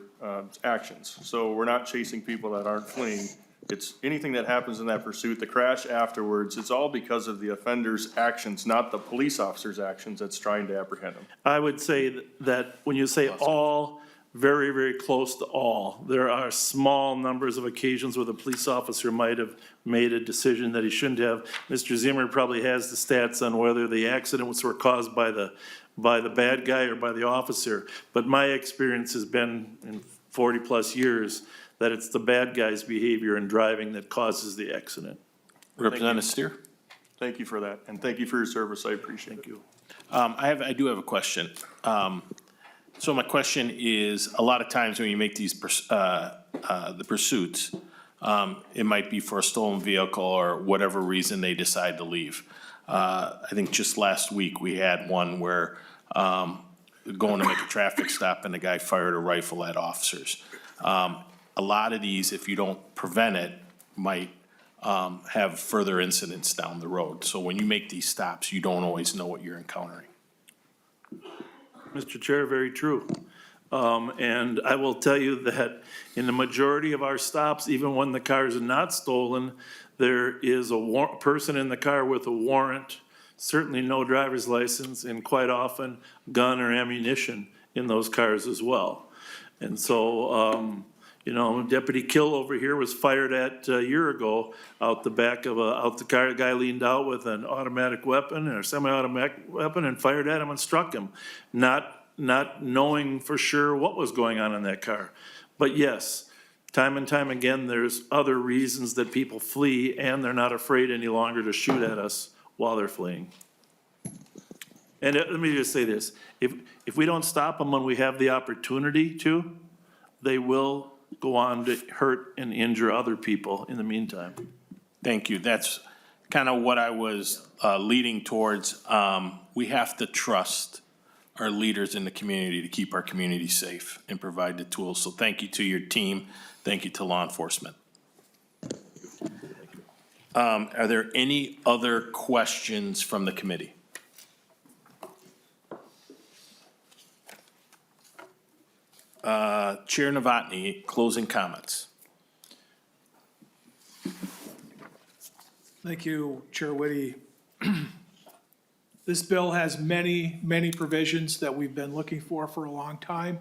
actions. So we're not chasing people that aren't fleeing. It's anything that happens in that pursuit, the crash afterwards, it's all because of the offender's actions, not the police officer's actions that's trying to apprehend them. I would say that when you say all, very, very close to all. There are small numbers of occasions where the police officer might have made a decision that he shouldn't have. Mr. Zimmer probably has the stats on whether the accidents were caused by the bad guy or by the officer. But my experience has been in 40-plus years that it's the bad guy's behavior in driving that causes the accident. Representative Steer? Thank you for that, and thank you for your service, I appreciate it. Thank you. I do have a question. So my question is, a lot of times when you make these, the pursuits, it might be for a stolen vehicle or whatever reason they decide to leave. I think just last week, we had one where, going to make a traffic stop and the guy fired a rifle at officers. A lot of these, if you don't prevent it, might, have further incidents down the road. So when you make these stops, you don't always know what you're encountering. Mr. Chair, very true. And I will tell you that in the majority of our stops, even when the cars are not stolen, there is a person in the car with a warrant, certainly no driver's license, and quite often gun or ammunition in those cars as well. And so, you know, Deputy Kill over here was fired at a year ago out the back of out the car. A guy leaned out with an automatic weapon or semi-automatic weapon and fired at him and struck him, not knowing for sure what was going on in that car. But yes, time and time again, there's other reasons that people flee, and they're not afraid any longer to shoot at us while they're fleeing. And let me just say this, if we don't stop them when we have the opportunity to, they will go on to hurt and injure other people in the meantime. Thank you. That's kind of what I was leading towards. We have to trust our leaders in the community to keep our community safe and provide the tools. So thank you to your team. Thank you to law enforcement. Are there any other questions from the committee? Chair Novotny, closing comments. Thank you, Chair Whitty. This bill has many, many provisions that we've been looking for a long time.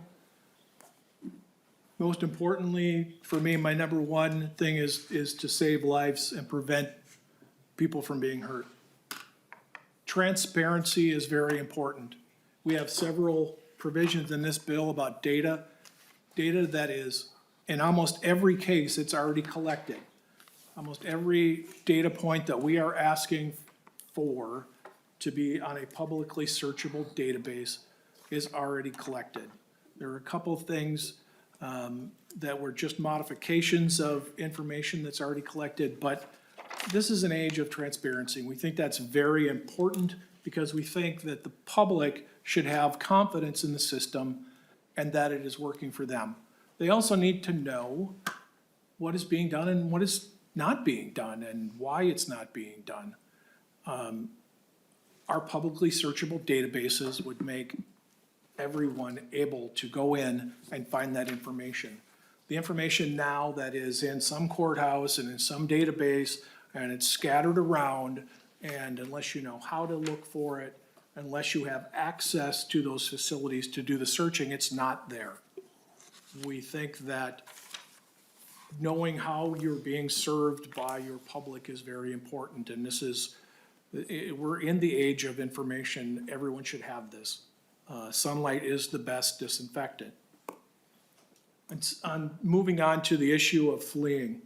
Most importantly, for me, my number one thing is to save lives and prevent people from being hurt. Transparency is very important. We have several provisions in this bill about data that is, in almost every case, it's already collected. Almost every data point that we are asking for to be on a publicly searchable database is already collected. There are a couple of things that were just modifications of information that's already collected, but this is an age of transparency. We think that's very important because we think that the public should have confidence in the system and that it is working for them. They also need to know what is being done and what is not being done and why it's not being done. Our publicly searchable databases would make everyone able to go in and find that information. The information now that is in some courthouse and in some database, and it's scattered around, and unless you know how to look for it, unless you have access to those facilities to do the searching, it's not there. We think that knowing how you're being served by your public is very important, and this is, we're in the age of information. Everyone should have this. Sunlight is the best disinfectant. Moving on to the issue of fleeing.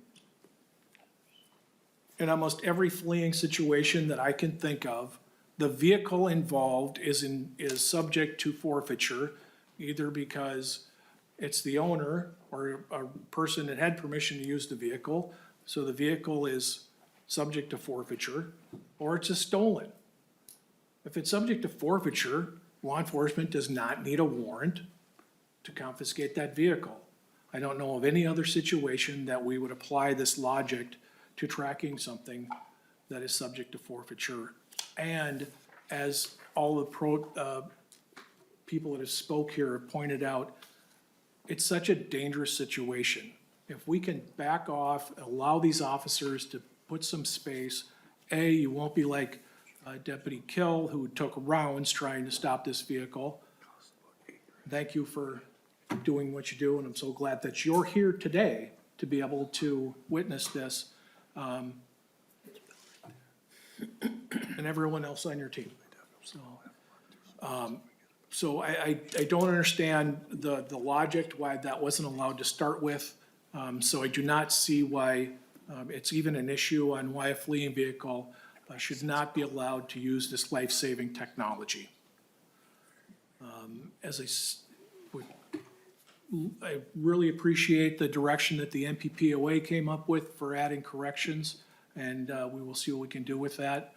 In almost every fleeing situation that I can think of, the vehicle involved is subject to forfeiture, either because it's the owner or a person that had permission to use the vehicle, so the vehicle is subject to forfeiture, or it's stolen. If it's subject to forfeiture, law enforcement does not need a warrant to confiscate that vehicle. I don't know of any other situation that we would apply this logic to tracking something that is subject to forfeiture. And as all the people that have spoke here have pointed out, it's such a dangerous situation. If we can back off, allow these officers to put some space, you won't be like Deputy Kill, who took rounds trying to stop this vehicle. Thank you for doing what you do, and I'm so glad that you're here today to be able to witness this, and everyone else on your team. So I don't understand the logic why that wasn't allowed to start with. So I do not see why it's even an issue on why a fleeing vehicle should not be allowed to use this life-saving technology. I really appreciate the direction that the NPPOA came up with for adding corrections, and we will see what we can do with that.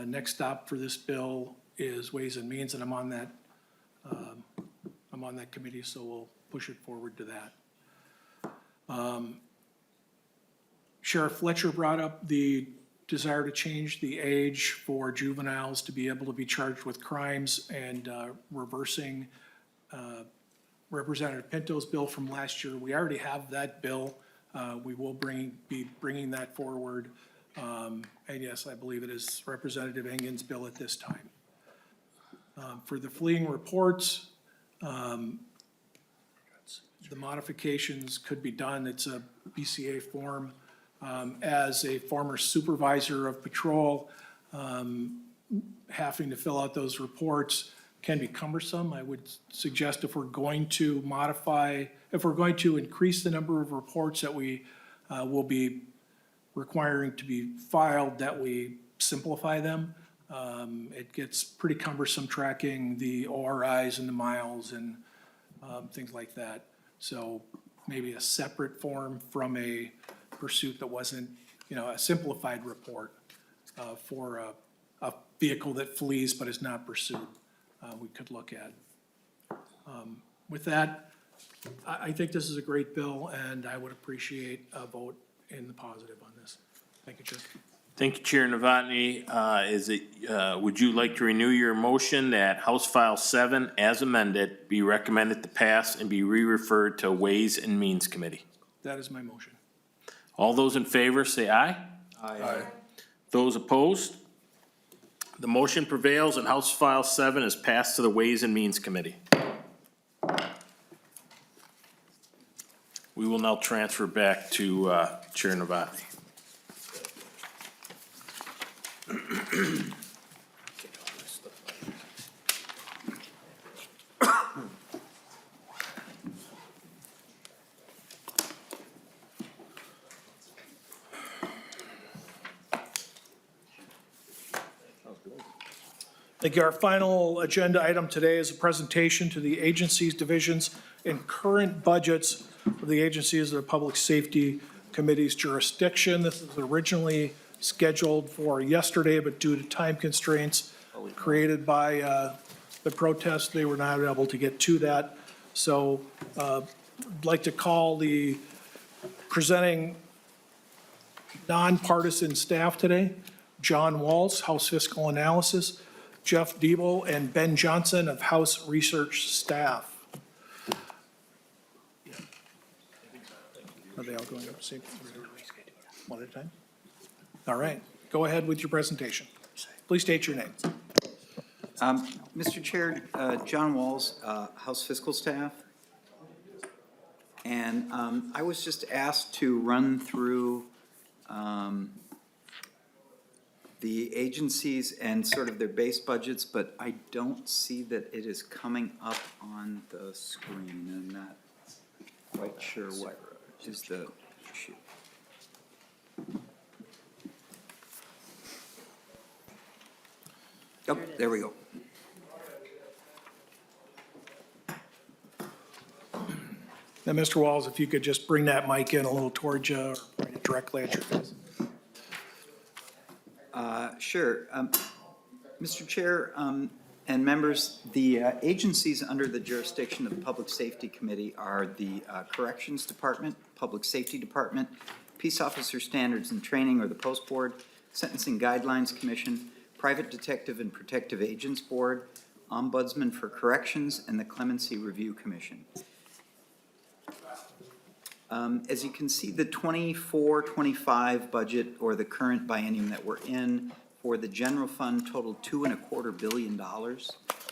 Next stop for this bill is Ways and Means, and I'm on that committee, so we'll push it forward to that. Sheriff Fletcher brought up the desire to change the age for juveniles to be able to be charged with crimes, and reversing Representative Pinto's bill from last year. We already have that bill. We will be bringing that forward. And yes, I believe it is Representative Engen's bill at this time. For the fleeing reports, the modifications could be done. It's a BCA form. As a former supervisor of patrol, having to fill out those reports can be cumbersome. I would suggest if we're going to increase the number of reports that we will be requiring to be filed, that we simplify them. It gets pretty cumbersome tracking the ORIs and the miles and things like that. So maybe a separate form from a pursuit that wasn't, a simplified report for a vehicle that flees but is not pursued, we could look at. With that, I think this is a great bill, and I would appreciate a vote in the positive on this. Thank you, Chair. Thank you, Chair Novotny. Would you like to renew your motion that House File 7, as amended, be recommended to pass and be re-referred to Ways and Means Committee? That is my motion. All those in favor, say aye. Aye. Those opposed? The motion prevails and House File 7 is passed to the Ways and Means Committee. We will now transfer back to Chair Novotny. Thank you. Our final agenda item today is a presentation to the agencies, divisions, and current budgets of the agencies of the Public Safety Committee's jurisdiction. This was originally scheduled for yesterday, but due to time constraints created by the protest, they were not able to get to that. So I'd like to call the presenting nonpartisan staff today: John Walls, House Fiscal Analysis; Jeff Diebel and Ben Johnson of House Research Staff. Are they all going up? One at a time? All right, go ahead with your presentation. Please state your name. Mr. Chair, John Walls, House Fiscal Staff. And I was just asked to run through the agencies and sort of their base budgets, but I don't see that it is coming up on the screen. I'm not quite sure what is the issue. Oh, there we go. Now, Mr. Walls, if you could just bring that mic in a little towards you, or bring it directly at your face. Sure. Mr. Chair and members, the agencies under the jurisdiction of the Public Safety Committee are the Corrections Department, Public Safety Department, Peace Officer Standards and Training, or the Post Board, Sentencing Guidelines Commission, Private Detective and Protective Agents Board, Ombudsman for Corrections, and the Clemency Review Commission. As you can see, the 24-25 budget, or the current biennium that we're in, for the general fund totaled $2.25 billion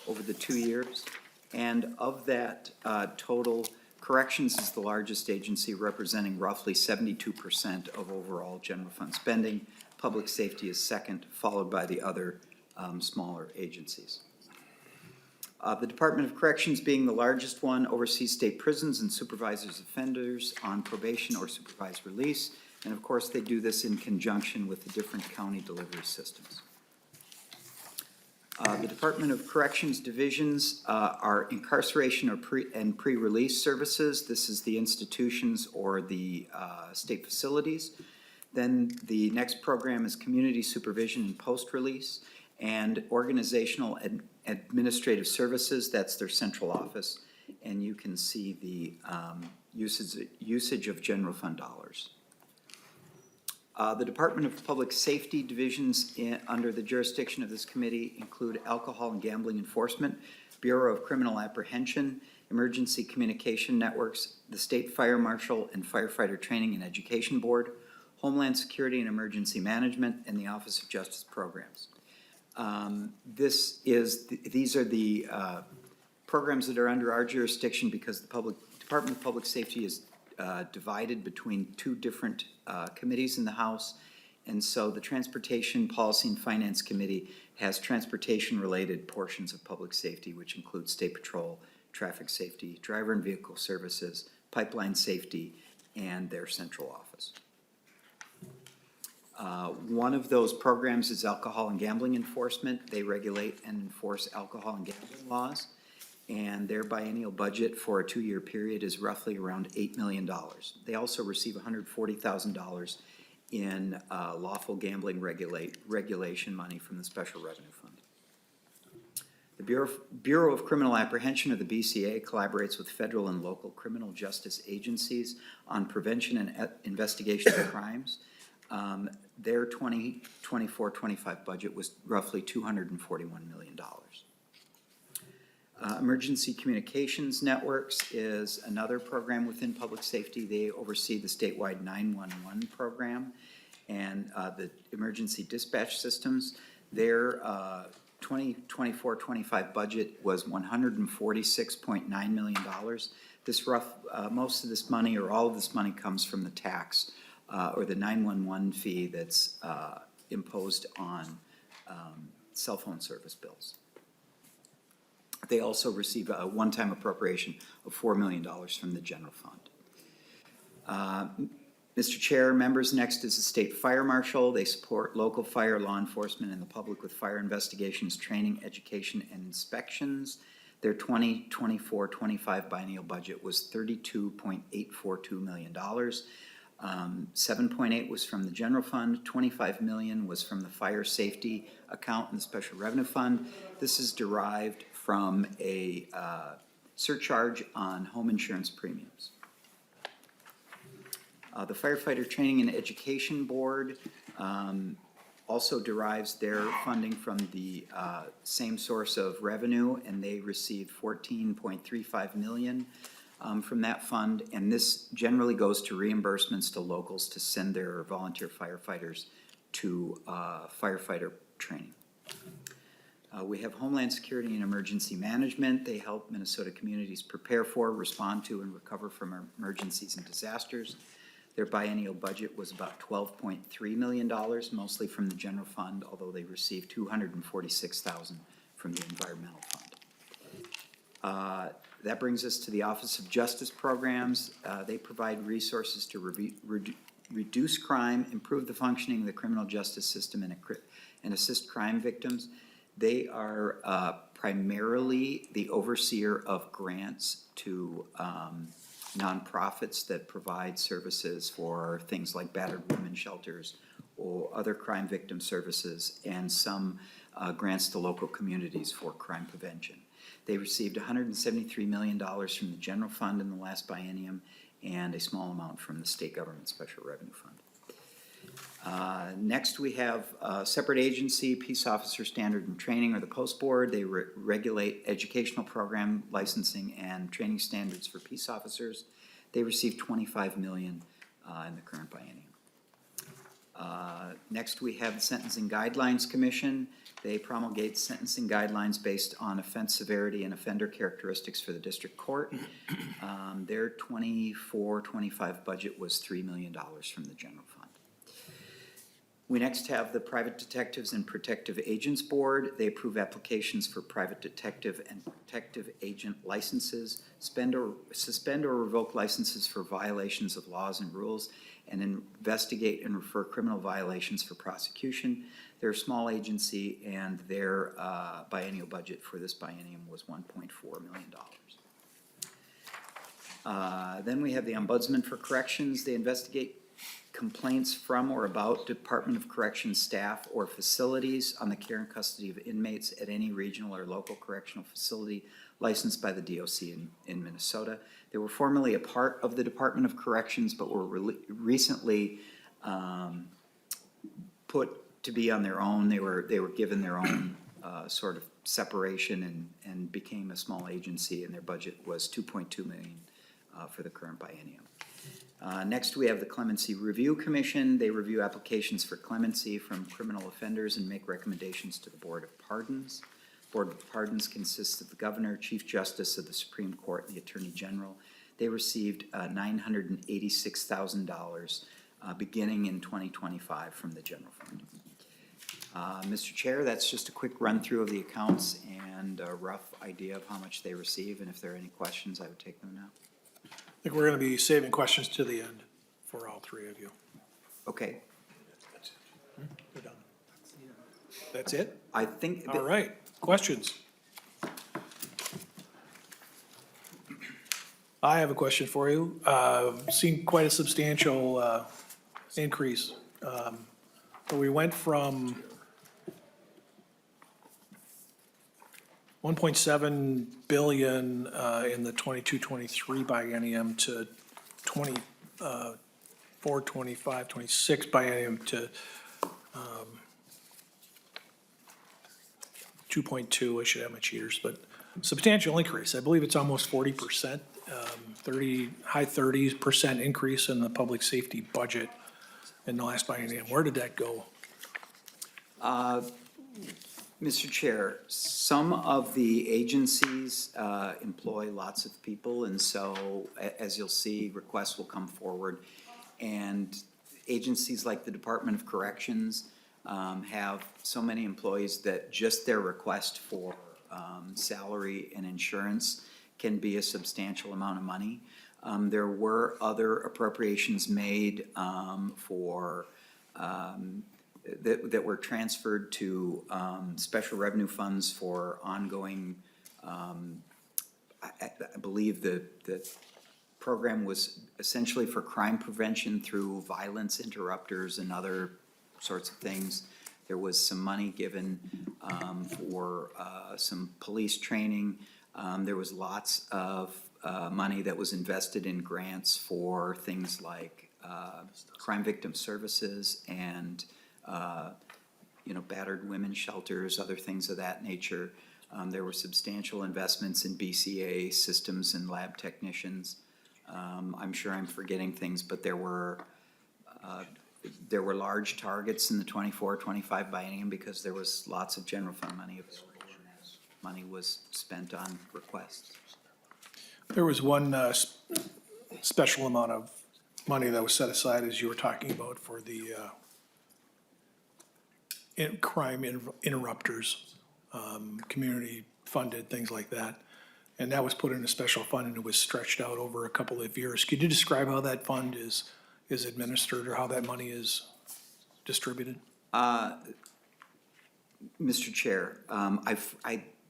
over the 2 years. And of that total, corrections is the largest agency, representing roughly 72% of overall general fund spending. Public safety is second, followed by the other smaller agencies. The Department of Corrections, being the largest one, oversees state prisons and supervises offenders on probation or supervised release. And of course, they do this in conjunction with the different county delivery systems. The Department of Corrections divisions are incarceration or pre-release services. This is the institutions or the state facilities. Then the next program is community supervision and post-release, and organizational and administrative services. That's their central office. And you can see the usage of general fund dollars. The Department of Public Safety divisions under the jurisdiction of this committee include Alcohol and Gambling Enforcement, Bureau of Criminal Apprehension, Emergency Communication Networks, the State Fire Marshal and Firefighter Training and Education Board, Homeland Security and Emergency Management, and the Office of Justice Programs. These are the programs that are under our jurisdiction because the Department of Public Safety is divided between two different committees in the House. And so the Transportation Policy and Finance Committee has transportation-related portions of public safety, which include state patrol, traffic safety, driver and vehicle services, pipeline safety, and their central office. One of those programs is alcohol and gambling enforcement. They regulate and enforce alcohol and gambling laws, and their biennial budget for a 2-year period is roughly around $8 million. They also receive $140,000 in lawful gambling regulation money from the Special Revenue Fund. The Bureau of Criminal Apprehension, or the BCA, collaborates with federal and local criminal justice agencies on prevention and investigation of crimes. Their 2024-25 budget was roughly $241 million. Emergency Communications Networks is another program within public safety. They oversee the statewide 911 program and the emergency dispatch systems. Their 2024-25 budget was $146.9 million. Most of this money, or all of this money, comes from the tax or the 911 fee that's imposed on cell phone service bills. They also receive a one-time appropriation of $4 million from the general fund. Mr. Chair, members, next is the State Fire Marshal. They support local fire law enforcement and the public with fire investigations, training, education, and inspections. Their 2024-25 biennial budget was $32.842 million. 7.8 was from the general fund, 25 million was from the fire safety account in the Special Revenue Fund. This is derived from a surcharge on home insurance premiums. The Firefighter Training and Education Board also derives their funding from the same source of revenue, and they received $14.35 million from that fund, and this generally goes to reimbursements to locals to send their volunteer firefighters to firefighter training. We have Homeland Security and Emergency Management. They help Minnesota communities prepare for, respond to, and recover from emergencies and disasters. Their biennial budget was about $12.3 million, mostly from the general fund, although they received $246,000 from the environmental fund. That brings us to the Office of Justice Programs. They provide resources to reduce crime, improve the functioning of the criminal justice system, and assist crime victims. They are primarily the overseer of grants to nonprofits that provide services for things like battered women shelters or other crime victim services, and some grants to local communities for crime prevention. They received $173 million from the general fund in the last biennium, and a small amount from the state government Special Revenue Fund. Next, we have a separate agency, Peace Officer Standard and Training, or the Post Board. They regulate educational program licensing and training standards for peace officers. They received 25 million in the current biennium. Next, we have the Sentencing Guidelines Commission. They promulgate sentencing guidelines based on offense severity and offender characteristics for the district court. Their 24-25 budget was $3 million from the general fund. We next have the Private Detectives and Protective Agents Board. They approve applications for private detective and protective agent licenses, suspend or revoke licenses for violations of laws and rules, and investigate and refer criminal violations for prosecution. They're a small agency, and their biennial budget for this biennium was $1.4 million. Then we have the Ombudsman for Corrections. They investigate complaints from or about Department of Corrections staff or facilities on the care and custody of inmates at any regional or local correctional facility licensed by the DOC in Minnesota. They were formerly a part of the Department of Corrections, but were recently put to be on their own. They were given their own sort of separation and became a small agency, and their budget was $2.2 million for the current biennium. Next, we have the Clemency Review Commission. They review applications for clemency from criminal offenders and make recommendations to the Board of Pardons. Board of Pardons consists of the Governor, Chief Justice of the Supreme Court, and the Attorney General. They received $986,000 beginning in 2025 from the general fund. Mr. Chair, that's just a quick run-through of the accounts and a rough idea of how much they receive, and if there are any questions, I would take them now. I think we're going to be saving questions to the end for all three of you. Okay, We're done. That's it? I think. All right. Questions? I have a question for you. Seen quite a substantial increase. But we went from 1.7 billion in the 22-23 biennium to 24-25-26 biennium to 2.2. I should have my cheaters, but substantial increase. I believe it's almost 40%, high 30% increase in the public safety budget in the last biennium. Where did that go? Mr. Chair, some of the agencies employ lots of people, and so, as you'll see, requests will come forward. And agencies like the Department of Corrections have so many employees that just their request for salary and insurance can be a substantial amount of money. There were other appropriations made for that were transferred to special revenue funds for ongoing, I believe the program was essentially for crime prevention through violence interrupters and other sorts of things. There was some money given for some police training. There was lots of money that was invested in grants for things like crime victim services and battered women's shelters, other things of that nature. There were substantial investments in BCA systems and lab technicians. I'm sure I'm forgetting things, but there were large targets in the 24-25 biennium because there was lots of general fund money available, and that money was spent on requests. There was one special amount of money that was set aside, as you were talking about, for the crime interrupters, community funded, things like that. And that was put in a special fund and it was stretched out over a couple of years. Could you describe how that fund is administered or how that money is distributed? Mr. Chair,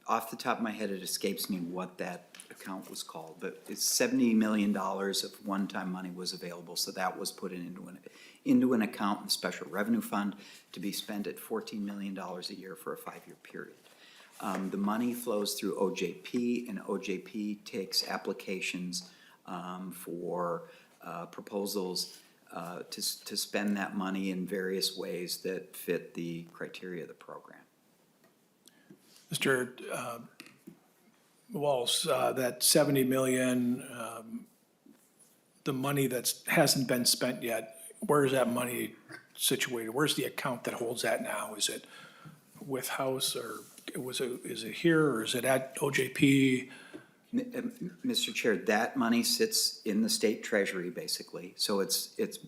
off the top of my head, it escapes me what that account was called, but it's $70 million of one-time money was available, so that was put into an account in the Special Revenue Fund to be spent at $14 million a year for a 5-year period. The money flows through OJP, and OJP takes applications for proposals to spend that money in various ways that fit the criteria of the program. Mr. Walsh, that 70 million the money hasn't been spent yet, where is that money situated? Where's the account that holds that now? Is it with House, or is it here, or is it at OJP? Mr. Chair, that money sits in the state treasury, basically. So it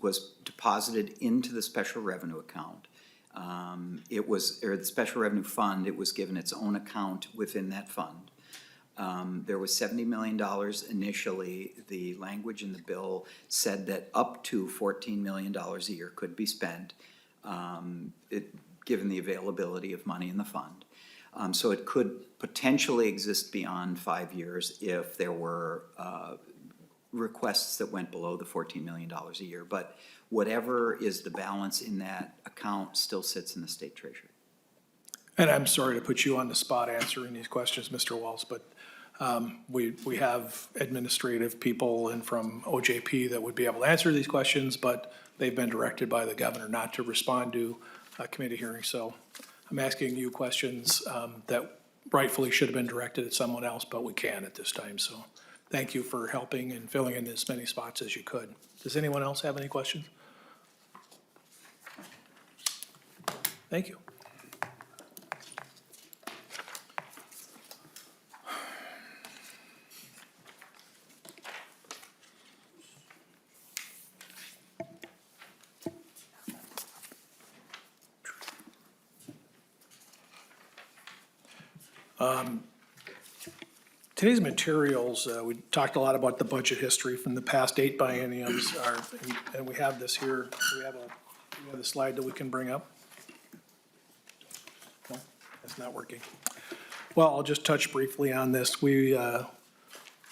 was deposited into the special revenue account. Or the special revenue fund, it was given its own account within that fund. There was $70 million initially. The language in the bill said that up to $14 million a year could be spent, given the availability of money in the fund. So it could potentially exist beyond 5 years if there were requests that went below the $14 million a year. But whatever is the balance in that account still sits in the state treasury. And I'm sorry to put you on the spot answering these questions, Mr. Walls, but we have administrative people and from OJP that would be able to answer these questions, but they've been directed by the governor not to respond to a committee hearing. So I'm asking you questions that rightfully should have been directed at someone else, but we can at this time. So thank you for helping and filling in as many spots as you could. Does anyone else have any questions? Thank you. Today's materials, we talked a lot about the budget history from the past 8 bienniums, and we have this here. We have a slide that we can bring up. No, that's not working. Well, I'll just touch briefly on this. We have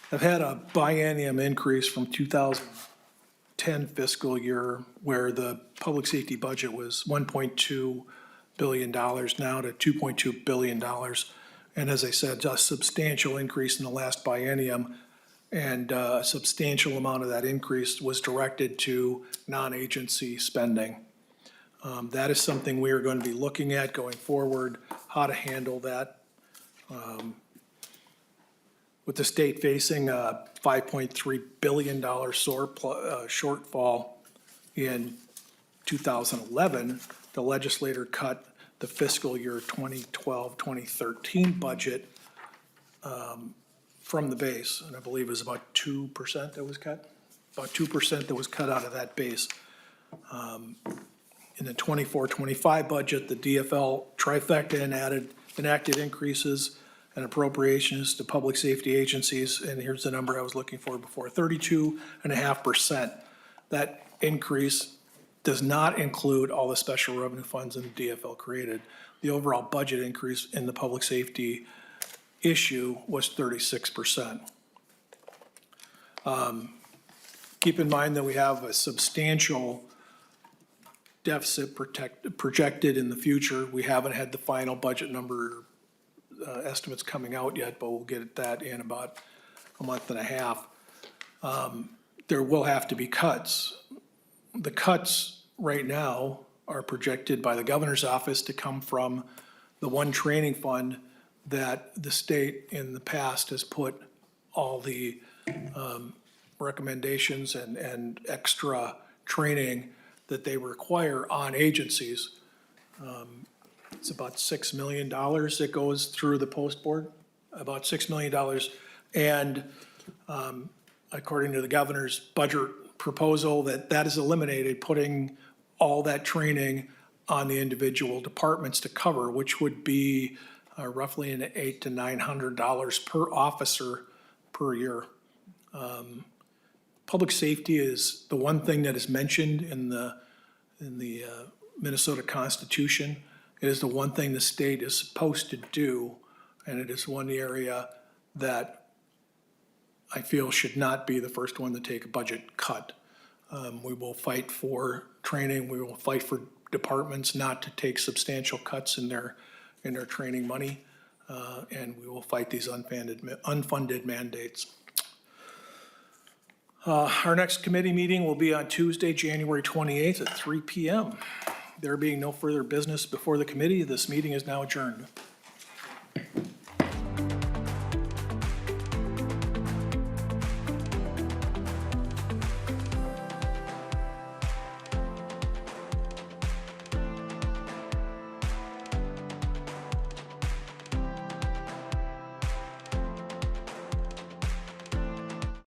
had a biennium increase from 2010 fiscal year where the public safety budget was $1.2 billion now to $2.2 billion. And as I said, a substantial increase in the last biennium, and a substantial amount of that increase was directed to non-agency spending. That is something we are going to be looking at going forward, how to handle that. With the state facing a $5.3 billion shortfall in 2011, the legislator cut the fiscal year 2012-2013 budget from the base, and I believe it was about 2% that was cut, about 2% that was cut out of that base. In the 24-25 budget, the DFL trifecta enacted increases and appropriations to public safety agencies, and here's the number I was looking for before, 32.5%. That increase does not include all the special revenue funds in the DFL created. The overall budget increase in the public safety issue was 36%. Keep in mind that we have a substantial deficit projected in the future. We haven't had the final budget number estimates coming out yet, but we'll get that in about a month and a half. There will have to be cuts. The cuts right now are projected by the governor's office to come from the one training fund that the state in the past has put all the recommendations and extra training that they require on agencies. It's about $6 million that goes through the post board, about $6 million. And according to the governor's budget proposal, that is eliminated, putting all that training on the individual departments to cover, which would be roughly in $800 to $900 per officer per year. Public safety is the one thing that is mentioned in the Minnesota Constitution. It is the one thing the state is supposed to do, and it is one area that I feel should not be the first one to take a budget cut. We will fight for training. We will fight for departments not to take substantial cuts in their training money, and we will fight these unfunded mandates. Our next committee meeting will be on Tuesday, January 28th at 3 p.m. There being no further business before the committee, this meeting is now adjourned.